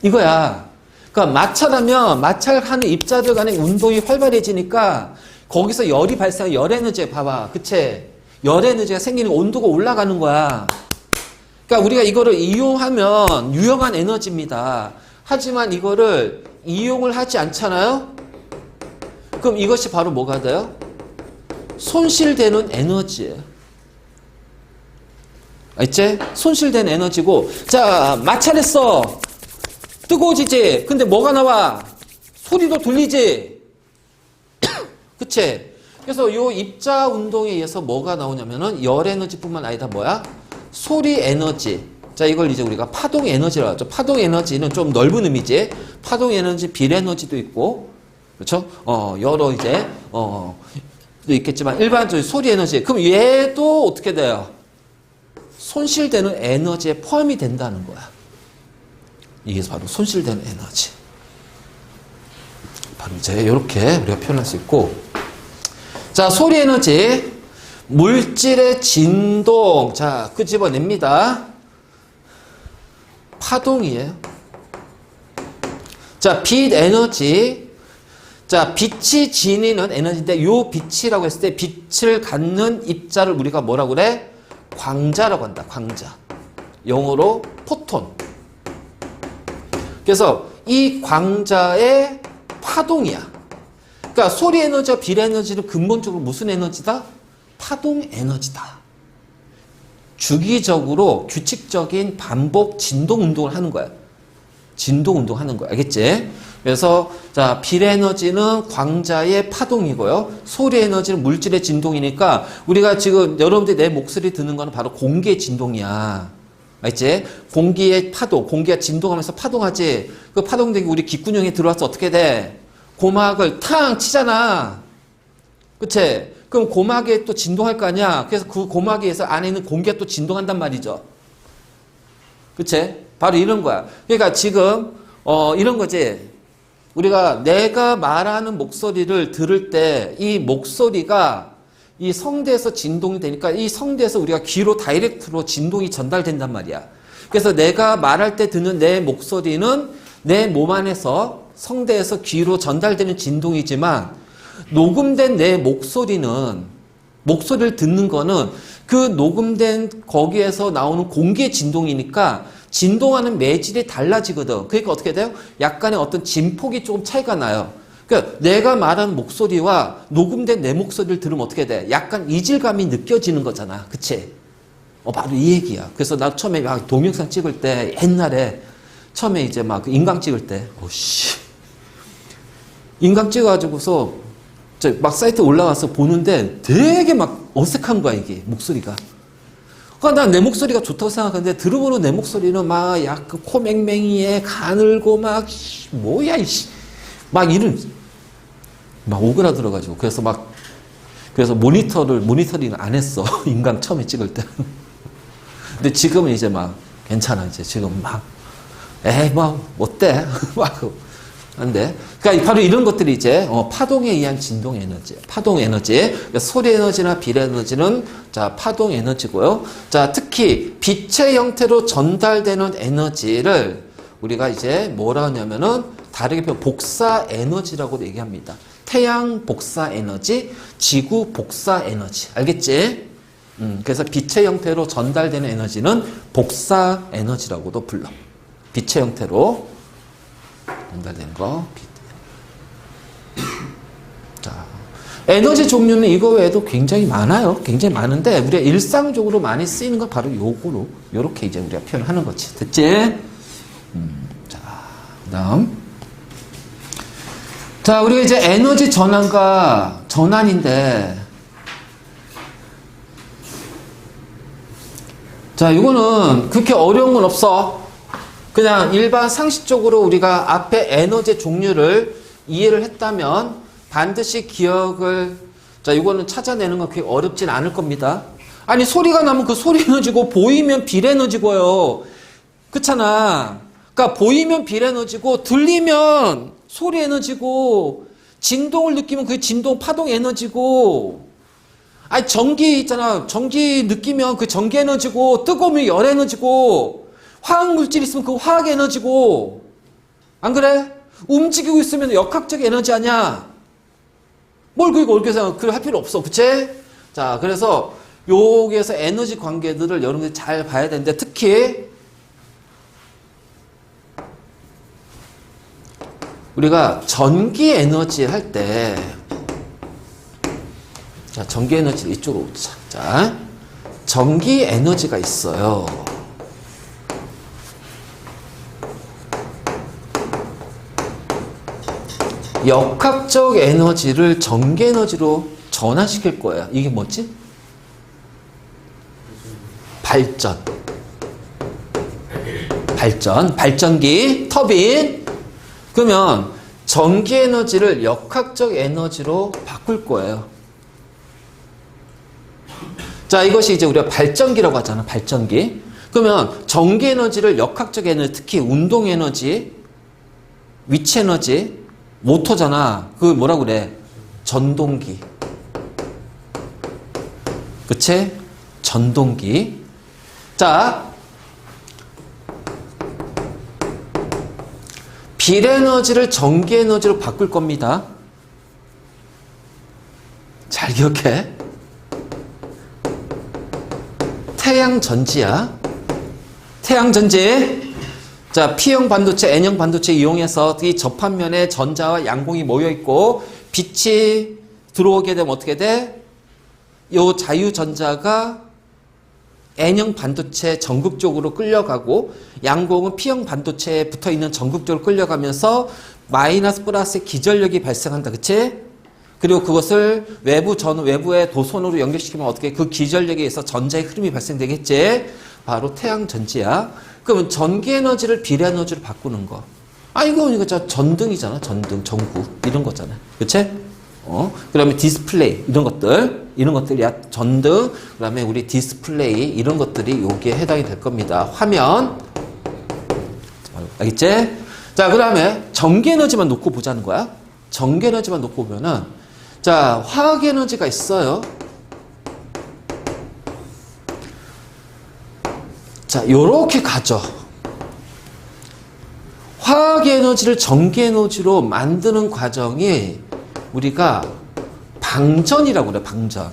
이거야. 그러니까 마찰하면 마찰하는 입자들 간의 운동이 활발해지니까 거기서 열이 발생한 열 에너지 봐봐. 그치? 열 에너지가 생기는 온도가 올라가는 거야. 그러니까 우리가 이거를 이용하면 유용한 에너지입니다. 하지만 이거를 이용을 하지 않잖아요? 그럼 이것이 바로 뭐가 돼요? 손실되는 에너지예요. 알지? 손실된 에너지고 자 마찰했어. 뜨거워지지? 근데 뭐가 나와? 소리도 들리지? 그치? 그래서 요 입자 운동에 의해서 뭐가 나오냐면은 열 에너지뿐만 아니라 뭐야? 소리 에너지. 자, 이걸 이제 우리가 파동 에너지라고 하죠. 파동 에너지는 좀 넓은 의미지. 파동 에너지, 빌 에너지도 있고, 그렇죠? 여러 이제 또 있겠지만 일반적인 소리 에너지. 그럼 얘도 어떻게 돼요? 손실되는 에너지에 포함이 된다는 거야. 이게 바로 손실되는 에너지. 바로 이제 이렇게 우리가 표현할 수 있고, 자, 소리 에너지, 물질의 진동, 자, 끄집어냅니다. 파동이에요. 자, 빛 에너지. 자, 빛이 지니는 에너지인데 요 빛이라고 했을 때 빛을 갖는 입자를 우리가 뭐라고 그래? 광자라고 한다. 광자. 영어로 포톤. 그래서 이 광자의 파동이야. 그러니까 소리 에너지와 빛 에너지는 근본적으로 무슨 에너지다? 파동 에너지다. 주기적으로 규칙적인 반복 진동 운동을 하는 거야. 진동 운동 하는 거야. 알겠지? 그래서 자, 빛 에너지는 광자의 파동이고요. 소리 에너지는 물질의 진동이니까 우리가 지금 여러분들이 내 목소리 듣는 거는 바로 공기의 진동이야. 알겠지? 공기의 파동, 공기가 진동하면서 파동하지. 그 파동된 게 우리 귓구녕에 들어와서 어떻게 돼? 고막을 탕 치잖아. 그치? 그럼 고막에 또 진동할 거 아니야? 그래서 그 고막에 서 안에 있는 공기가 또 진동한단 말이죠. 그치? 바로 이런 거야. 그러니까 지금, 이런 거지. 우리가 내가 말하는 목소리를 들을 때 이 목소리가 이 성대에서 진동이 되니까 이 성대에서 우리가 귀로 다이렉트로 진동이 전달된단 말이야. 그래서 내가 말할 때 듣는 내 목소리는 내 몸 안에서 성대에서 귀로 전달되는 진동이지만 녹음된 내 목소리를 듣는 거는 그 녹음된 거기에서 나오는 공기의 진동이니까 진동하는 매질이 달라지거든. 그러니까 어떻게 돼요? 약간의 어떤 진폭이 조금 차이가 나요. 그러니까 내가 말하는 목소리와 녹음된 내 목소리를 들으면 어떻게 돼? 약간 이질감이 느껴지는 거잖아. 그치? 바로 이 얘기야. 그래서 나 처음에 막 동영상 찍을 때 옛날에 처음에 이제 막 인강 찍을 때 인강 찍어가지고서 막 사이트 올라와서 보는데 되게 막 어색한 거야, 이게 목소리가. 그러니까 난 내 목소리가 좋다고 생각하는데 들어보는 내 목소리는 막 약간 코맹맹이에 가늘고 막 뭐야 이씨 막 이런 막 오그라들어가지고 그래서 모니터링을 안 했어. 인강 처음에 찍을 때. 근데 지금은 이제 막 괜찮아. 이제 지금 막 에이 뭐 어때? 막 한데 그러니까 바로 이런 것들이 이제 파동에 의한 진동 에너지, 파동 에너지. 그러니까 소리 에너지나 빛 에너지는 자 파동 에너지고요. 자 특히 빛의 형태로 전달되는 에너지를 우리가 이제 뭐라 하냐면은 다르게 표현 복사 에너지라고 얘기합니다. 태양 복사 에너지, 지구 복사 에너지. 알겠지? 그래서 빛의 형태로 전달되는 에너지는 복사 에너지라고도 불러. 빛의 형태로 전달되는 거. 자, 에너지 종류는 이거 외에도 굉장히 많아요. 굉장히 많은데 우리가 일상적으로 많이 쓰이는 건 바로 요거로 요렇게 이제 우리가 표현하는 거지. 됐지? 자, 그다음. 자, 우리가 이제 에너지 전환과 전환인데, 자, 이거는 그렇게 어려운 건 없어. 그냥 일반 상식적으로 우리가 앞에 에너지 종류를 이해를 했다면 반드시 기억을, 자, 이거는 찾아내는 건 그렇게 어렵진 않을 겁니다. 아니, 소리가 나면 그 소리 에너지고, 보이면 빛 에너지고요. 그렇잖아. 그러니까 보이면 빛 에너지고, 들리면 소리 에너지고, 진동을 느끼면 그게 진동 파동 에너지고, 아니 전기 있잖아. 전기 느끼면 그 전기 에너지고, 뜨거우면 열 에너지고, 화학 물질 있으면 그 화학 에너지고, 안 그래? 움직이고 있으면 역학적 에너지 아니야? 뭘 그거 어렵게 생각? 그럴 할 필요 없어, 그치? 자, 그래서 여기에서 에너지 관계들을 여러분들이 잘 봐야 되는데, 특히 우리가 전기 에너지 할 때, 자, 전기 에너지 이쪽으로 오자. 자, 전기 에너지가 있어요. 역학적 에너지를 전기 에너지로 전환시킬 거예요. 이게 뭐지? 발전기, 터빈. 그러면 전기 에너지를 역학적 에너지로 바꿀 거예요. 자, 이것이 이제 우리가 발전기라고 하잖아. 발전기. 그러면 전기 에너지를 역학적 에너지, 특히 운동 에너지, 위치 에너지, 모터잖아. 그 뭐라고 그래? 전동기. 그치? 전동기. 자, 빛 에너지를 전기 에너지로 바꿀 겁니다. 잘 기억해. 태양전지야. 태양전지. 자, P형 반도체, N형 반도체 이용해서 이 접합면에 전자와 양공이 모여있고, 빛이 들어오게 되면 어떻게 돼? 요 자유전자가 N형 반도체 전극적으로 끌려가고, 양공은 P형 반도체에 붙어있는 전극적으로 끌려가면서 마이너스 플러스의 기전력이 발생한다. 그치? 그리고 그것을 외부의 도선으로 연결시키면 어떻게 그 기전력에 의해서 전자의 흐름이 발생되겠지? 바로 태양전지야. 그러면 전기 에너지를 빛 에너지로 바꾸는 거. 아, 이거 전등이잖아. 전등, 전구. 이런 거잖아. 그치? 그 다음에 디스플레이. 이런 것들. 야, 전등. 그 다음에 우리 디스플레이. 이런 것들이 여기에 해당이 될 겁니다. 화면. 알겠지? 자, 그 다음에 전기에너지만 놓고 보자는 거야. 전기에너지만 놓고 보면은, 자, 화학에너지가 있어요. 자, 요렇게 가죠. 화학에너지를 전기에너지로 만드는 과정이 우리가 방전이라고 그래, 방전.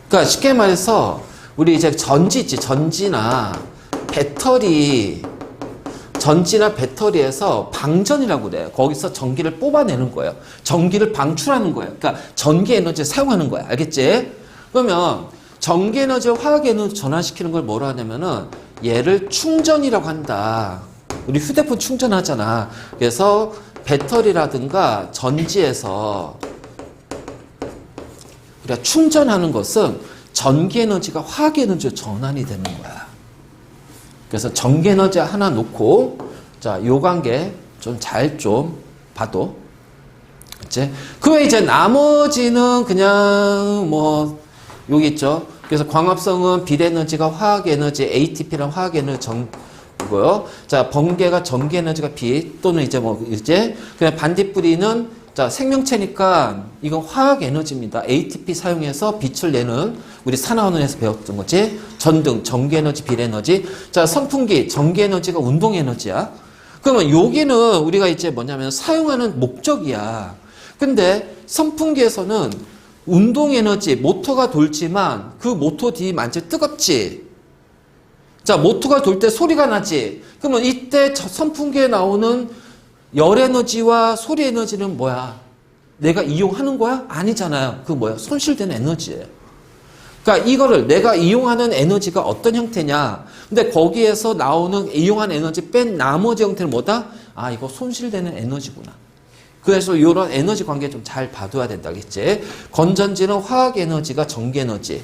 그러니까 쉽게 말해서 우리 이제 전지 있지, 전지나 배터리에서 방전이라고 그래요. 거기서 전기를 뽑아내는 거예요. 전기를 방출하는 거예요. 그러니까 전기 에너지를 사용하는 거야. 알겠지? 그러면 전기 에너지와 화학 에너지 전환시키는 걸 뭐라 하냐면은 얘를 충전이라고 한다. 우리 휴대폰 충전하잖아. 그래서 배터리라든가 전지에서 우리가 충전하는 것은 전기 에너지가 화학 에너지로 전환이 되는 거야. 그래서 전기 에너지 하나 놓고, 자, 요 관계 좀 잘 좀 봐도. 그치? 그 외에 이제 나머지는 그냥 뭐, 여기 있죠. 그래서 광합성은 비례에너지가 화학에너지, ATP랑 화학에너지 이고요. 자, 번개가 전기에너지가 B, 또는 이제 뭐, 이제, 그냥 반딧불이는 자, 생명체니까 이건 화학 에너지입니다. ATP 사용해서 빛을 내는 우리 산화원에서 배웠던 거지. 전등, 전기 에너지, 비례 에너지. 자, 선풍기, 전기 에너지가 운동 에너지야. 그러면 여기는 우리가 이제 뭐냐면 사용하는 목적이야. 근데 선풍기에서는 운동 에너지, 모터가 돌지만 그 모터 뒤 만지 뜨겁지. 자, 모터가 돌 때 소리가 나지. 그러면 이때 선풍기에 나오는 열 에너지와 소리 에너지는 뭐야? 내가 이용하는 거야? 아니잖아요. 그 뭐야? 손실되는 에너지예요. 그러니까 이거를 내가 이용하는 에너지가 어떤 형태냐? 근데 거기에서 나오는 이용한 에너지 뺀 나머지 형태는 뭐다? 아, 이거 손실되는 에너지구나. 그래서 이런 에너지 관계 좀 잘 봐둬야 된다겠지. 건전지는 화학 에너지가 전기 에너지.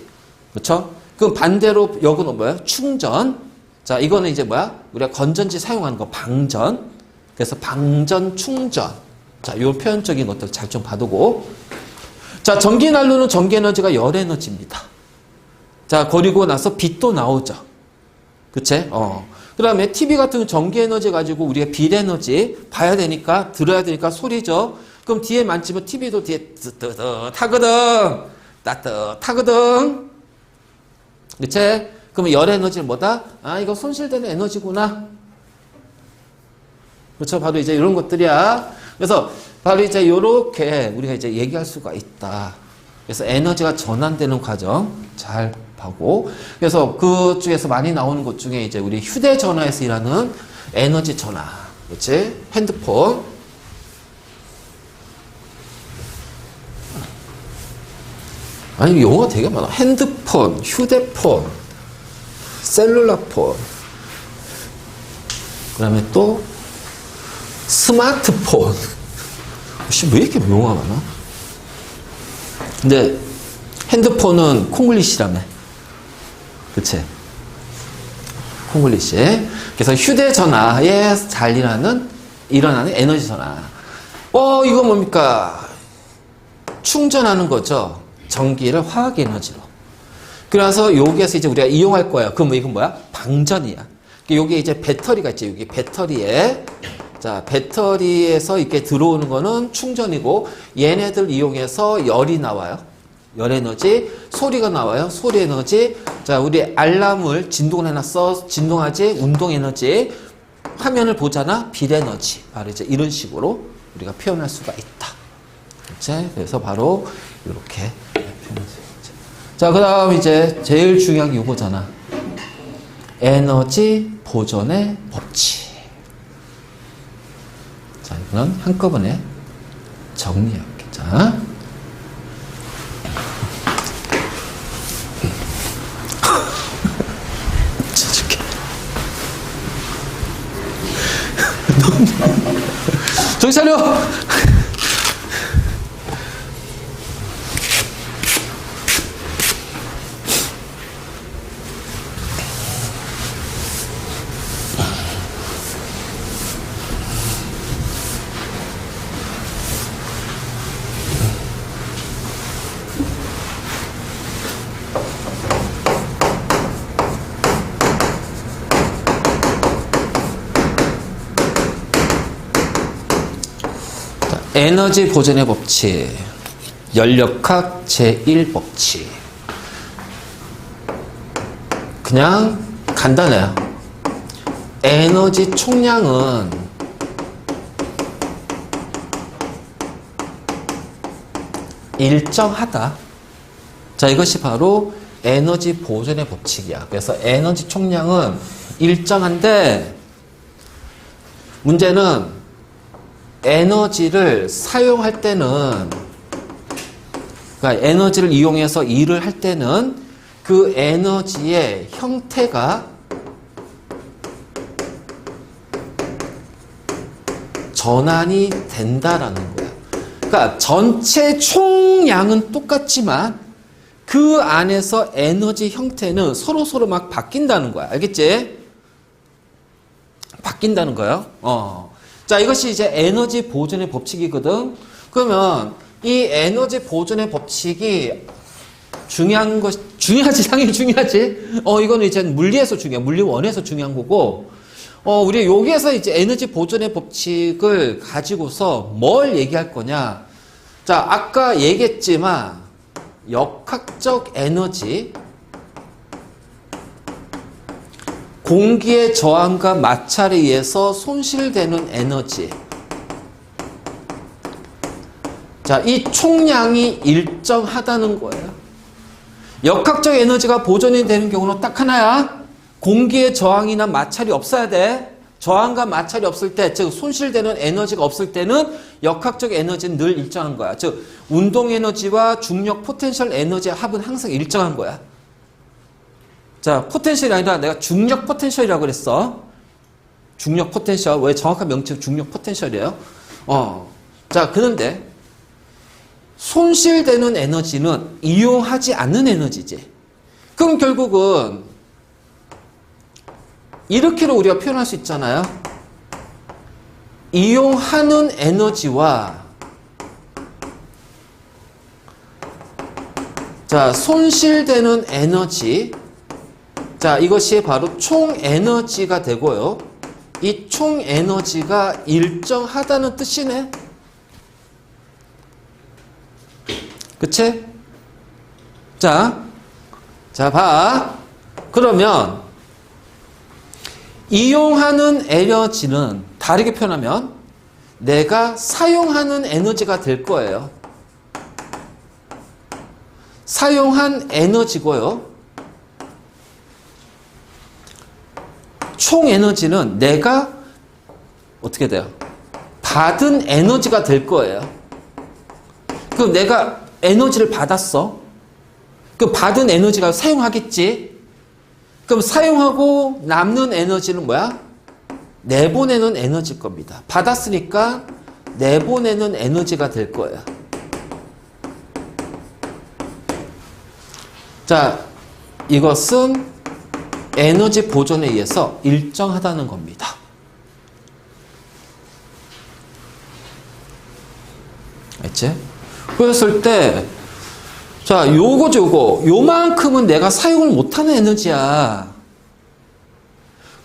그렇죠? 그럼 반대로 여기는 뭐야? 충전. 자, 이거는 이제 뭐야? 우리가 건전지 사용하는 거 방전. 그래서 방전, 충전. 자, 요 표현적인 것들 잘 좀 봐두고. 자, 전기 난로는 전기 에너지가 열 에너지입니다. 자, 그리고 나서 빛도 나오죠. 그치? 그 다음에 TV 같은 건 전기 에너지 가지고 우리가 빛 에너지 봐야 되니까, 들어야 되니까 소리죠. 그럼 뒤에 만지면 TV도 뒤에 뜨뜻하거든. 따뜻하거든. 그치? 그러면 열 에너지는 뭐다? 아, 이거 손실되는 에너지구나. 그렇죠. 바로 이제 이런 것들이야. 그래서 바로 이제 이렇게 우리가 이제 얘기할 수가 있다. 그래서 에너지가 전환되는 과정 잘 보고. 그래서 그 중에서 많이 나오는 것 중에 이제 우리 휴대전화에서 일하는 에너지 전환. 그렇지? 핸드폰. 아니, 용어 되게 많아. 핸드폰, 휴대폰, 셀룰라폰. 그 다음에 또 스마트폰. 왜 이렇게 용어가 많아? 근데 핸드폰은 콩글리시라며. 그치? 콩글리시. 그래서 휴대전화에 잘 일어나는 에너지 전환. 이거 뭡니까? 충전하는 거죠. 전기를 화학 에너지로. 그래서 여기에서 이제 우리가 이용할 거야. 그럼 이건 뭐야? 방전이야. 여기 이제 배터리가 있지. 여기 배터리에. 자, 배터리에서 이렇게 들어오는 거는 충전이고, 얘네들 이용해서 열이 나와요. 열 에너지. 소리가 나와요. 소리 에너지. 자, 우리 알람을 진동을 해놨어. 진동하지. 운동 에너지. 화면을 보잖아. 빛 에너지. 바로 이제 이런 식으로 우리가 표현할 수가 있다. 그치? 그래서 바로 이렇게 표현할 수 있죠. 자, 그 다음 이제 제일 중요한 게 이거잖아. 에너지 보존의 법칙. 자, 이거는 한꺼번에 정리해볼게. 자. 쳐줄게. 정신 차려! 에너지 보존의 법칙, 연력학 제1법칙. 그냥 간단해요. 에너지 총량은 일정하다. 자, 이것이 바로 에너지 보존의 법칙이야. 그래서 에너지 총량은 일정한데 문제는 에너지를 사용할 때는, 그러니까 에너지를 이용해서 일을 할 때는 그 에너지의 형태가 전환이 된다라는 거야. 그러니까 전체 총량은 똑같지만 그 안에서 에너지 형태는 서로 막 바뀐다는 거야. 알겠지? 바뀐다는 거예요. 자, 이것이 이제 에너지 보존의 법칙이거든. 그러면 이 에너지 보존의 법칙이 중요한 것, 중요하지, 당연히 중요하지. 이거는 이제 물리에서 중요해. 물리원에서 중요한 거고, 우리 여기에서 이제 에너지 보존의 법칙을 가지고서 뭘 얘기할 거냐. 자, 아까 얘기했지만, 역학적 에너지, 공기의 저항과 마찰에 의해서 손실되는 에너지. 자, 이 총량이 일정하다는 거예요. 역학적 에너지가 보존이 되는 경우는 딱 하나야. 공기의 저항이나 마찰이 없어야 돼. 저항과 마찰이 없을 때, 즉 손실되는 에너지가 없을 때는 역학적 에너지는 늘 일정한 거야. 즉 운동 에너지와 중력 포텐셜 에너지의 합은 항상 일정한 거야. 자, 포텐셜이 아니라 내가 중력 포텐셜이라고 그랬어. 중력 포텐셜. 왜 정확한 명칭은 중력 포텐셜이에요? 자, 그런데 손실되는 에너지는 이용하지 않는 에너지지. 그럼 결국은 이렇게로 우리가 표현할 수 있잖아요. 이용하는 에너지와 자, 손실되는 에너지. 자, 이것이 바로 총 에너지가 되고요. 이 총 에너지가 일정하다는 뜻이네. 그치? 자, 봐. 그러면 이용하는 에너지는 다르게 표현하면 내가 사용하는 에너지가 될 거예요. 사용한 에너지고요. 총 에너지는 내가 어떻게 돼요? 받은 에너지가 될 거예요. 그럼 내가 에너지를 받았어. 그럼 받은 에너지가 사용하겠지. 그럼 사용하고 남는 에너지는 뭐야? 내보내는 에너지일 겁니다. 받았으니까 내보내는 에너지가 될 거예요. 자, 이것은 에너지 보존에 의해서 일정하다는 겁니다. 알지? 그랬을 때, 자, 요만큼은 내가 사용을 못하는 에너지야.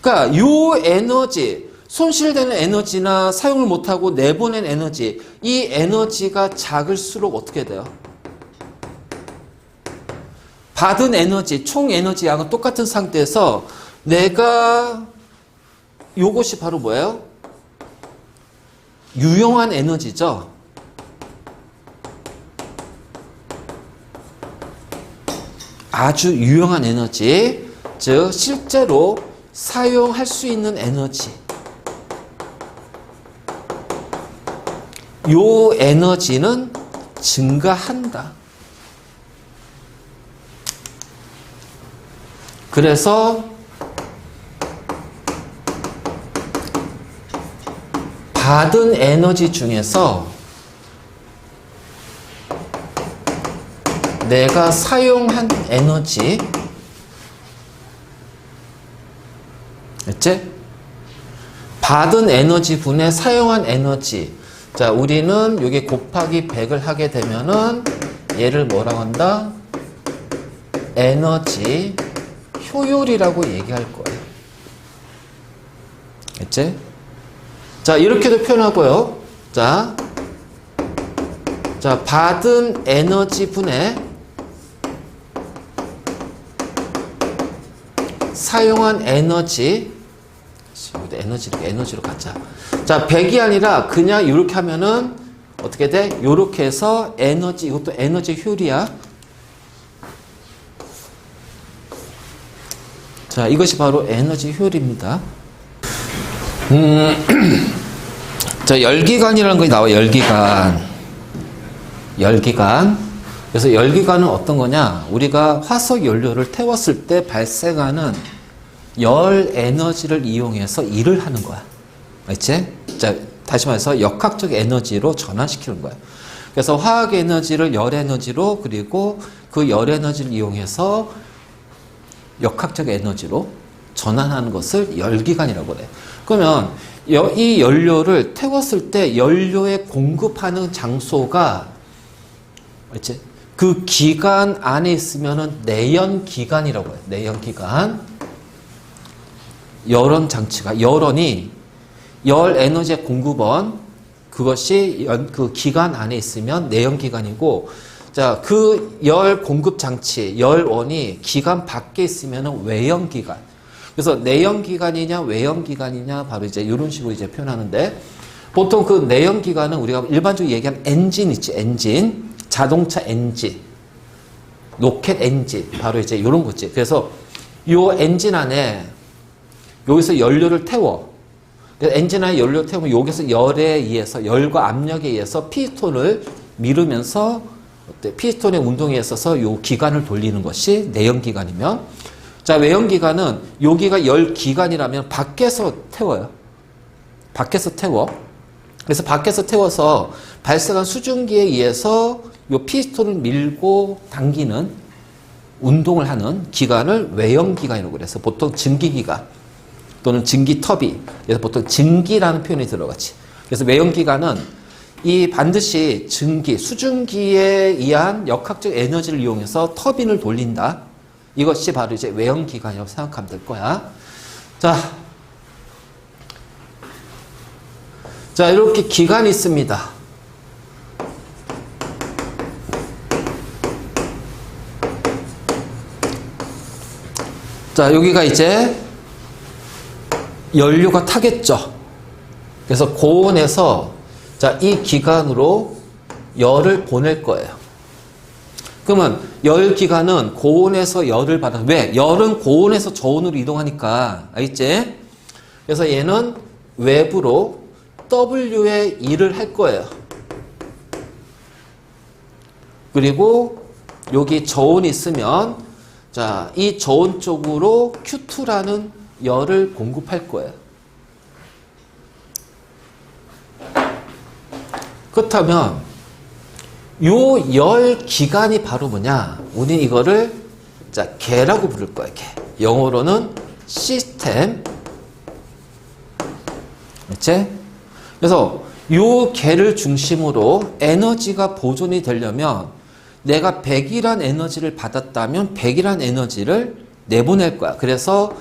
그러니까 요 에너지, 손실되는 에너지나 사용을 못하고 내보낸 에너지, 이 에너지가 작을수록 어떻게 돼요? 받은 에너지, 총 에너지 양은 똑같은 상태에서 내가 요것이 바로 뭐예요? 유용한 에너지죠. 아주 유용한 에너지, 즉 실제로 사용할 수 있는 에너지. 요 에너지는 증가한다. 그래서 받은 에너지 중에서 내가 사용한 에너지, 됐지? 받은 에너지 분에 사용한 에너지. 자, 우리는 여기 곱하기 100을 하게 되면은 얘를 뭐라고 한다? 에너지 효율이라고 얘기할 거예요. 됐지? 자, 이렇게도 표현하고요. 자, 자, 받은 에너지 분의 사용한 에너지. 에너지로 가자. 자, 100이 아니라 그냥 이렇게 하면은 어떻게 돼? 이렇게 해서 에너지, 이것도 에너지 효율이야. 자, 이것이 바로 에너지 효율입니다. 자, 열기관이라는 것이 나와. 열기관. 그래서 열기관은 어떤 거냐? 우리가 화석 연료를 태웠을 때 발생하는 열 에너지를 이용해서 일을 하는 거야. 알지? 자, 다시 말해서 역학적 에너지로 전환시키는 거야. 그래서 화학 에너지를 열 에너지로, 그리고 그 열 에너지를 이용해서 역학적 에너지로 전환하는 것을 열기관이라고 그래. 그러면 이 연료를 태웠을 때 연료에 공급하는 장소가, 알지? 그 기관 안에 있으면은 내연기관이라고 해요. 내연기관. 열원 장치가, 열원이 열 에너지의 공급원, 그것이 그 기관 안에 있으면 내연기관이고, 자, 그 열 공급 장치, 열원이 기관 밖에 있으면 외연기관. 그래서 내연기관이냐, 외연기관이냐, 바로 이제 이런 식으로 이제 표현하는데, 보통 그 내연기관은 우리가 일반적으로 얘기하는 엔진 있지, 엔진. 자동차 엔진. 로켓 엔진. 바로 이제 이런 거지. 그래서 요 엔진 안에 여기서 연료를 태워. 엔진 안에 연료를 태우면 여기서 열에 의해서, 열과 압력에 의해서 피스톤을 밀으면서 피스톤의 운동에 있어서 요 기관을 돌리는 것이 내연기관이면, 자, 외연기관은 여기가 열기관이라면 밖에서 태워요. 밖에서 태워. 그래서 밖에서 태워서 발생한 수증기에 의해서 요 피스톤을 밀고 당기는 운동을 하는 기관을 외연기관이라고 그래서 보통 증기기관 또는 증기터비, 그래서 보통 증기라는 표현이 들어가지. 그래서 외연기관은 이 반드시 증기, 수증기에 의한 역학적 에너지를 이용해서 터빈을 돌린다. 이것이 바로 이제 외연기관이라고 생각하면 될 거야. 자, 이렇게 기관이 있습니다. 자, 여기가 이제 연료가 타겠죠. 그래서 고온에서, 자, 이 기관으로 열을 보낼 거예요. 그러면 열기관은 고온에서 열을 받아. 왜? 열은 고온에서 저온으로 이동하니까. 알겠지? 그래서 얘는 외부로 W의 일을 할 거예요. 그리고 여기 저온이 있으면, 자, 이 저온 쪽으로 Q2라는 열을 공급할 거예요. 그렇다면 요 열 기관이 바로 뭐냐? 우리 이거를, 자, 개라고 부를 거예요. 개. 영어로는 시스템. 그렇지? 그래서 요 개를 중심으로 에너지가 보존이 되려면 내가 100이란 에너지를 받았다면 100이란 에너지를 내보낼 거야. 그래서,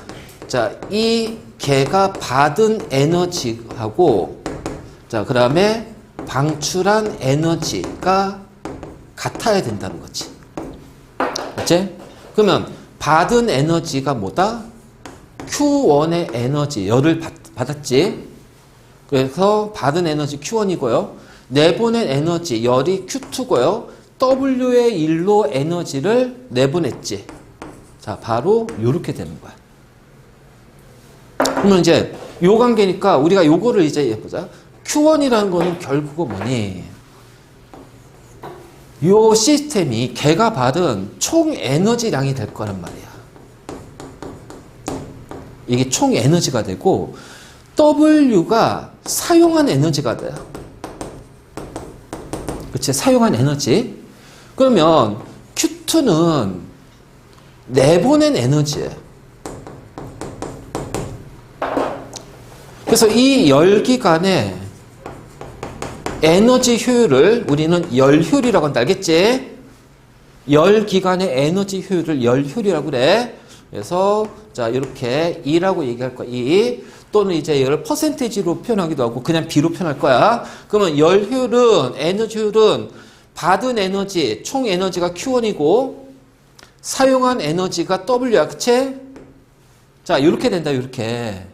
자, 이 개가 받은 에너지하고, 자, 그 다음에 방출한 에너지가 같아야 된다는 거지. 그치? 그러면 받은 에너지가 뭐다? Q1의 에너지, 열을 받았지. 그래서 받은 에너지 Q1이고요. 내보낸 에너지, 열이 Q2고요. W의 일로 에너지를 내보냈지. 자, 바로 요렇게 되는 거야. 그러면 이제 요 관계니까 우리가 요거를 이제 해보자. Q1이라는 거는 결국은 뭐니? 요 시스템이 걔가 받은 총 에너지량이 될 거란 말이야. 이게 총 에너지가 되고 W가 사용한 에너지가 돼요. 그치? 사용한 에너지. 그러면 Q2는 내보낸 에너지예요. 그래서 이 열기관의 에너지 효율을 우리는 열효율이라고 한다. 알겠지? 열기관의 에너지 효율을 열효율이라고 그래. 그래서 자, 이렇게 E라고 얘기할 거야. E 또는 이제 이걸 퍼센테이지로 표현하기도 하고 그냥 B로 표현할 거야. 그러면 열효율은, 에너지 효율은 받은 에너지, 총 에너지가 Q1이고 사용한 에너지가 W야. 그치? 자, 이렇게 된다. 이렇게.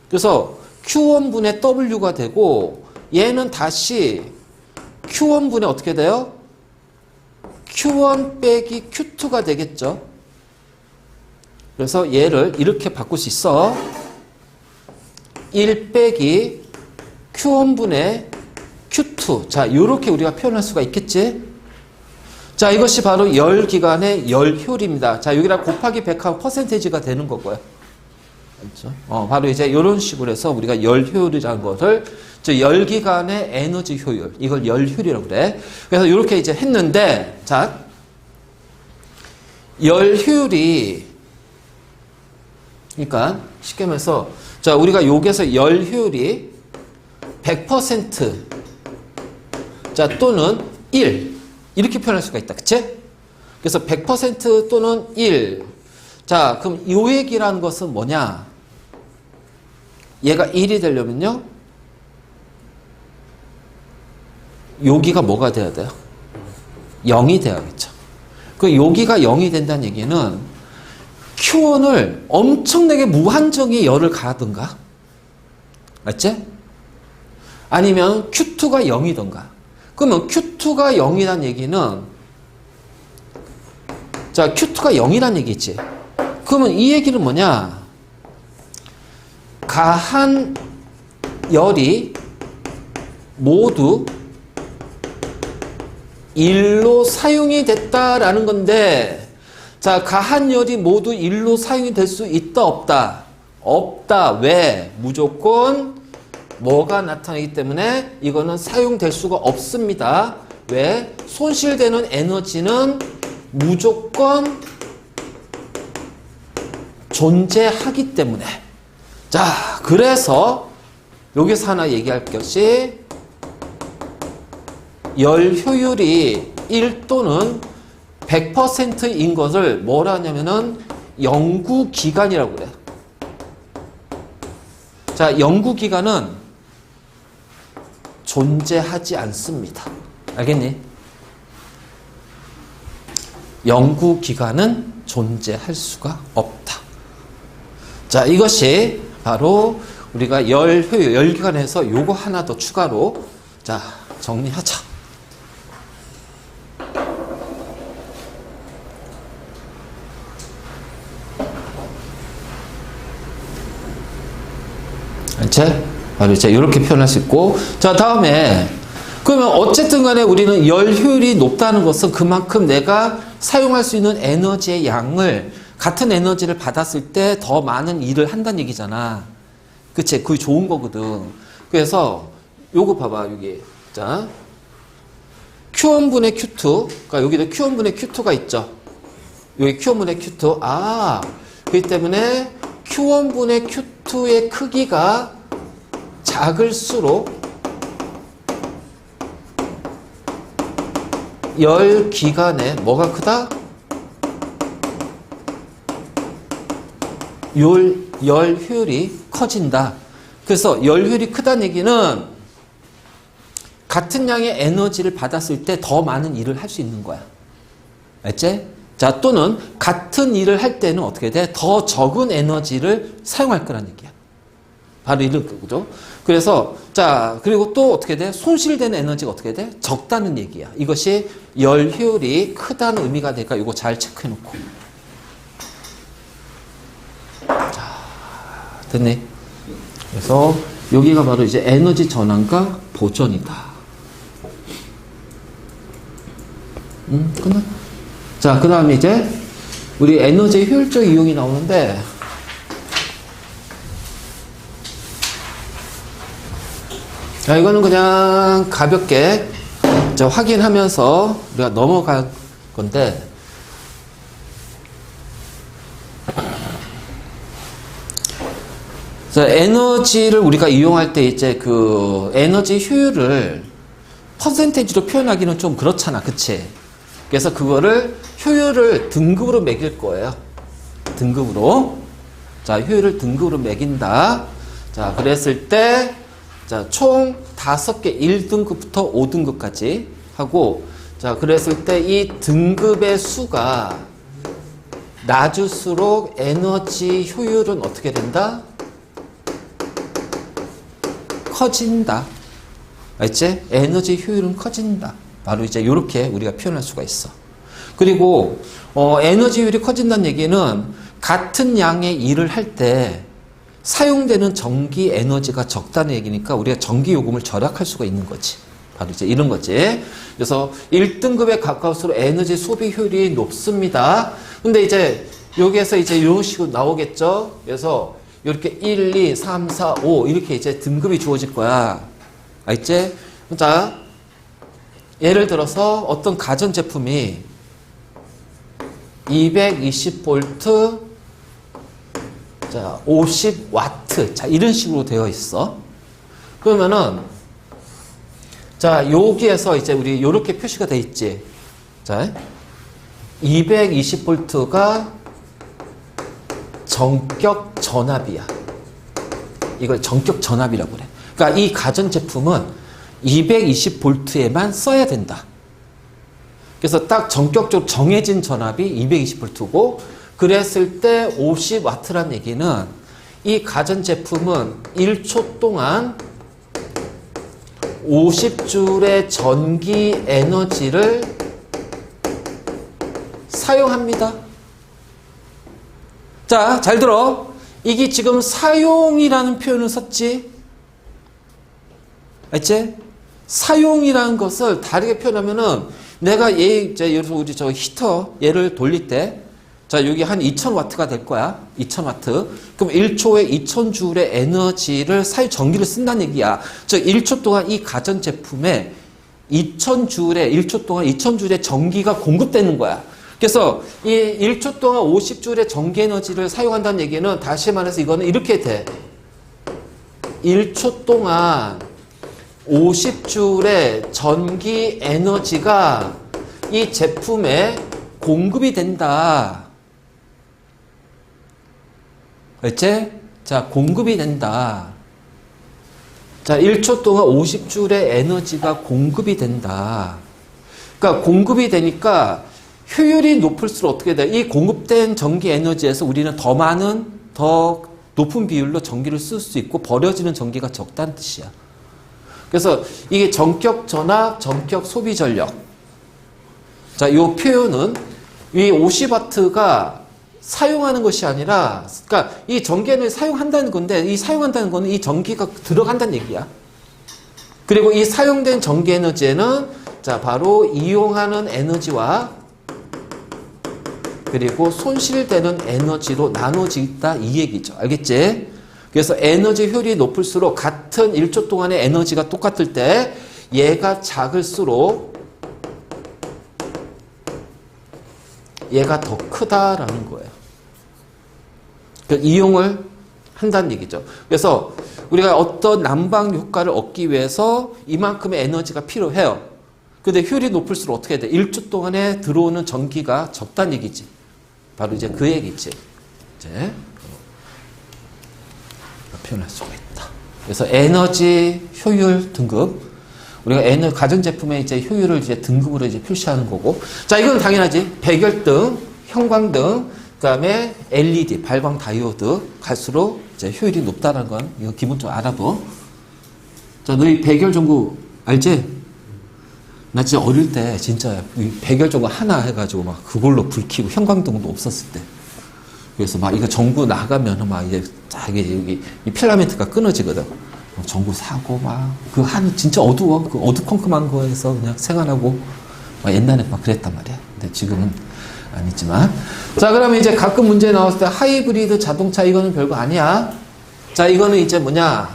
그래서 Q1분의 W가 되고 얘는 다시 Q1분의 어떻게 돼요? Q1 빼기 Q2가 되겠죠. 그래서 얘를 이렇게 바꿀 수 있어. 1 빼기 Q1분의 Q2. 자, 이렇게 우리가 표현할 수가 있겠지? 자, 이것이 바로 열기관의 열효율입니다. 자, 여기다 곱하기 100하고 퍼센테이지가 되는 거고요. 그렇죠? 바로 이제 이런 식으로 해서 우리가 열효율이라는 것을, 즉 열기관의 에너지 효율, 이걸 열효율이라고 그래. 그래서 이렇게 이제 했는데, 자, 열효율이, 그러니까 쉽게 말해서, 자, 우리가 여기에서 열효율이 100%, 자, 또는 1 이렇게 표현할 수가 있다. 그치? 그래서 100% 또는 1. 자, 그럼 요 얘기라는 것은 뭐냐? 얘가 1이 되려면요, 여기가 뭐가 돼야 돼요? 0이 돼야겠죠. 그 여기가 0이 된다는 얘기는 Q1을 엄청나게 무한정의 열을 가하든가, 맞지? 아니면 Q2가 0이든가. 그러면 Q2가 0이란 얘기는, 자, Q2가 0이란 얘기지. 그러면 이 얘기는 뭐냐? 가한 열이 모두 1로 사용이 됐다라는 건데, 자, 가한 열이 모두 1로 사용이 될 수 있다, 없다? 없다. 왜? 무조건 뭐가 나타나기 때문에 이거는 사용될 수가 없습니다. 왜? 손실되는 에너지는 무조건 존재하기 때문에. 자, 그래서 여기서 하나 얘기할 것이, 열 효율이 1 또는 100%인 것을 뭐라 하냐면은 연구기간이라고 그래요. 자, 연구기간은 존재하지 않습니다. 알겠니? 연구기간은 존재할 수가 없다. 자, 이것이 바로 우리가 열 효율, 열기관에서 요거 하나 더 추가로, 자, 정리하자. 바로 이제 이렇게 표현할 수 있고, 자, 다음에, 그러면 어쨌든 간에 우리는 열 효율이 높다는 것은 그만큼 내가 사용할 수 있는 에너지의 양을, 같은 에너지를 받았을 때 더 많은 일을 한다는 얘기잖아. 그치? 그게 좋은 거거든. 그래서 요거 봐봐, 여기. 자, Q1분의 Q2, 그러니까 여기도 Q1분의 Q2가 있죠. 여기 Q1분의 Q2. 아, 그렇기 때문에 Q1분의 Q2의 크기가 작을수록 열 기간에 뭐가 크다? 열 효율이 커진다. 그래서 열 효율이 크다는 얘기는 같은 양의 에너지를 받았을 때 더 많은 일을 할 수 있는 거야. 알지? 자, 또는 같은 일을 할 때는 어떻게 돼? 더 적은 에너지를 사용할 거란 얘기야. 바로 이런 거죠. 그래서, 자, 그리고 또 어떻게 돼? 손실되는 에너지가 어떻게 돼? 적다는 얘기야. 이것이 열 효율이 크다는 의미가 되니까 이거 잘 체크해 놓고. 자, 됐네. 그래서 여기가 바로 이제 에너지 전환과 보전이다. 끝났. 자, 그 다음에 이제 우리 에너지의 효율적 이용이 나오는데, 자, 이거는 그냥 가볍게 자, 확인하면서 우리가 넘어갈 건데, 자, 에너지를 우리가 이용할 때 이제 그 에너지 효율을 퍼센테이지로 표현하기는 좀 그렇잖아. 그치? 그래서 그거를 효율을 등급으로 매길 거예요. 등급으로. 자, 효율을 등급으로 매긴다. 자, 그랬을 때, 자, 총 5개, 1등급부터 5등급까지 하고, 자, 그랬을 때 이 등급의 수가 낮을수록 에너지 효율은 어떻게 된다? 커진다. 알지? 에너지 효율은 커진다. 바로 이제 이렇게 우리가 표현할 수가 있어. 그리고 에너지 효율이 커진다는 얘기는 같은 양의 일을 할 때 사용되는 전기 에너지가 적다는 얘기니까 우리가 전기 요금을 절약할 수가 있는 거지. 바로 이제 이런 거지. 그래서 1등급에 가까울수록 에너지 소비 효율이 높습니다. 근데 이제 여기에서 이제 이런 식으로 나오겠죠. 그래서 이렇게 1, 2, 3, 4, 5 이렇게 이제 등급이 주어질 거야. 알지? 자, 예를 들어서 어떤 가전제품이 220V, 자, 50W, 자, 이런 식으로 되어 있어. 그러면은, 자, 여기에서 이제 우리 요렇게 표시가 돼 있지. 자, 220V가 전격 전압이야. 이걸 전격 전압이라고 그래. 그러니까 이 가전제품은 220V에만 써야 된다. 그래서 딱 전격적으로 정해진 전압이 220V고, 그랬을 때 50W란 얘기는 이 가전제품은 1초 동안 50J의 전기 에너지를 사용합니다. 자, 잘 들어. 이게 지금 사용이라는 표현을 썼지. 알지? 사용이라는 것을 다르게 표현하면은 내가 이제 예를 들어서 우리 저 히터 얘를 돌릴 때, 자, 여기 한 2000W가 될 거야. 2000W. 그럼 1초에 2000J의 에너지를 전기를 쓴다는 얘기야. 즉, 1초 동안 이 가전제품에 2000J의 1초 동안 2000J의 전기가 공급되는 거야. 그래서 이 1초 동안 50J의 전기 에너지를 사용한다는 얘기는 다시 말해서 이거는 이렇게 돼. 1초 동안 50J의 전기 에너지가 이 제품에 공급이 된다. 알지? 자, 공급이 된다. 자, 1초 동안 50J의 에너지가 공급이 된다. 그러니까 공급이 되니까 효율이 높을수록 어떻게 돼? 이 공급된 전기 에너지에서 우리는 더 높은 비율로 전기를 쓸 수 있고 버려지는 전기가 적다는 뜻이야. 그래서 이게 전격 전압, 전격 소비 전력. 자, 이 표현은 이 50W가 사용하는 것이 아니라, 그러니까 이 전기 에너지 사용한다는 건데, 이 사용한다는 거는 이 전기가 들어간다는 얘기야. 그리고 이 사용된 전기 에너지에는, 자, 바로 이용하는 에너지와 그리고 손실되는 에너지로 나눠지다 이 얘기죠. 알겠지? 그래서 에너지 효율이 높을수록 같은 1초 동안의 에너지가 똑같을 때 얘가 작을수록 얘가 더 크다라는 거예요. 그러니까 이용을 한다는 얘기죠. 그래서 우리가 어떤 난방 효과를 얻기 위해서 이만큼의 에너지가 필요해요. 근데 효율이 높을수록 어떻게 해야 돼? 1초 동안에 들어오는 전기가 적다는 얘기지. 바로 이제 그 얘기지. 이제 표현할 수가 있다. 그래서 에너지 효율 등급. 우리가 가전제품의 이제 효율을 이제 등급으로 이제 표시하는 거고. 자, 이건 당연하지. 백열등, 형광등, 그 다음에 LED, 발광 다이오드 갈수록 이제 효율이 높다는 건 이거 기본적으로 알아둬. 자, 너희 백열 전구 알지? 나 진짜 어릴 때 진짜 백열 전구 하나 해가지고 막 그걸로 불 켜고 형광등도 없었을 때. 그래서 막 이거 전구 나가면 막 이제 딱 여기 이 필라멘트가 끊어지거든. 전구 사고 막 그 한 진짜 어두워 그 어두컴컴한 거에서 그냥 생활하고 막 옛날에 막 그랬단 말이야. 근데 지금은 아니지만. 자, 그러면 이제 가끔 문제 나왔을 때 하이브리드 자동차 이거는 별거 아니야. 자, 이거는 이제 뭐냐,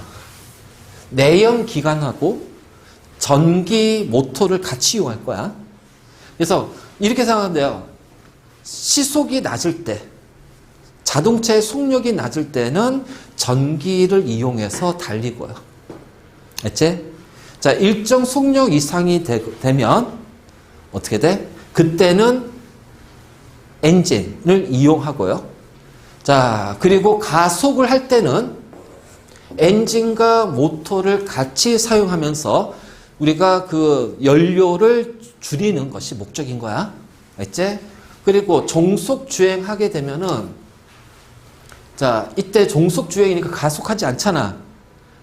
내연 기관하고 전기 모터를 같이 이용할 거야. 그래서 이렇게 생각하면 돼요. 시속이 낮을 때, 자동차의 속력이 낮을 때는 전기를 이용해서 달리고요. 알지? 자, 일정 속력 이상이 되면 어떻게 돼? 그때는 엔진을 이용하고요. 자, 그리고 가속을 할 때는 엔진과 모터를 같이 사용하면서 우리가 그 연료를 줄이는 것이 목적인 거야. 알지? 그리고 종속 주행하게 되면은 자, 이때 종속 주행이니까 가속하지 않잖아.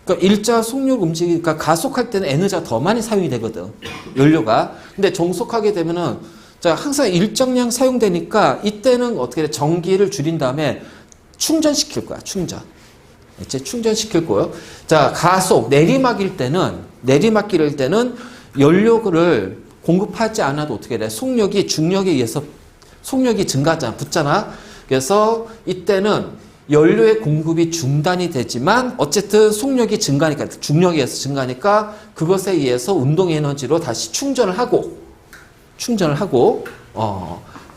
그러니까 일자 속력 움직이니까 가속할 때는 에너지가 더 많이 사용이 되거든. 연료가. 근데 종속하게 되면은 자, 항상 일정량 사용되니까 이때는 어떻게 돼? 전기를 줄인 다음에 충전시킬 거야. 충전. 이제 충전시킬 거예요. 자, 가속, 내리막일 때는 연료를 공급하지 않아도 어떻게 돼? 속력이 중력에 의해서 속력이 증가하잖아. 붙잖아. 그래서 이때는 연료의 공급이 중단이 되지만 어쨌든 속력이 증가하니까 중력에 의해서 증가하니까 그것에 의해서 운동 에너지로 다시 충전을 하고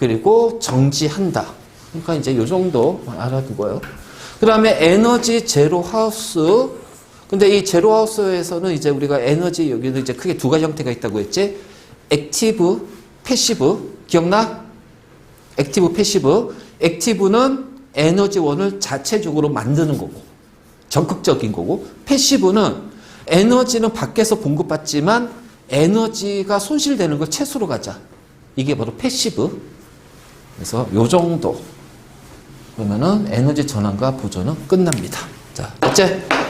그리고 정지한다. 그러니까 이제 요 정도 알아두고요. 그 다음에 에너지 제로 하우스. 근데 이 제로 하우스에서는 이제 우리가 에너지 여기도 이제 크게 두 가지 형태가 있다고 했지. 액티브, 패시브. 기억나? 액티브, 패시브. 액티브는 에너지원을 자체적으로 만드는 거고, 적극적인 거고, 패시브는 에너지는 밖에서 공급받지만 에너지가 손실되는 걸 채소로 가자. 이게 바로 패시브. 그래서 요 정도. 그러면은 에너지 전환과 보존은 끝납니다. 자, 첫째.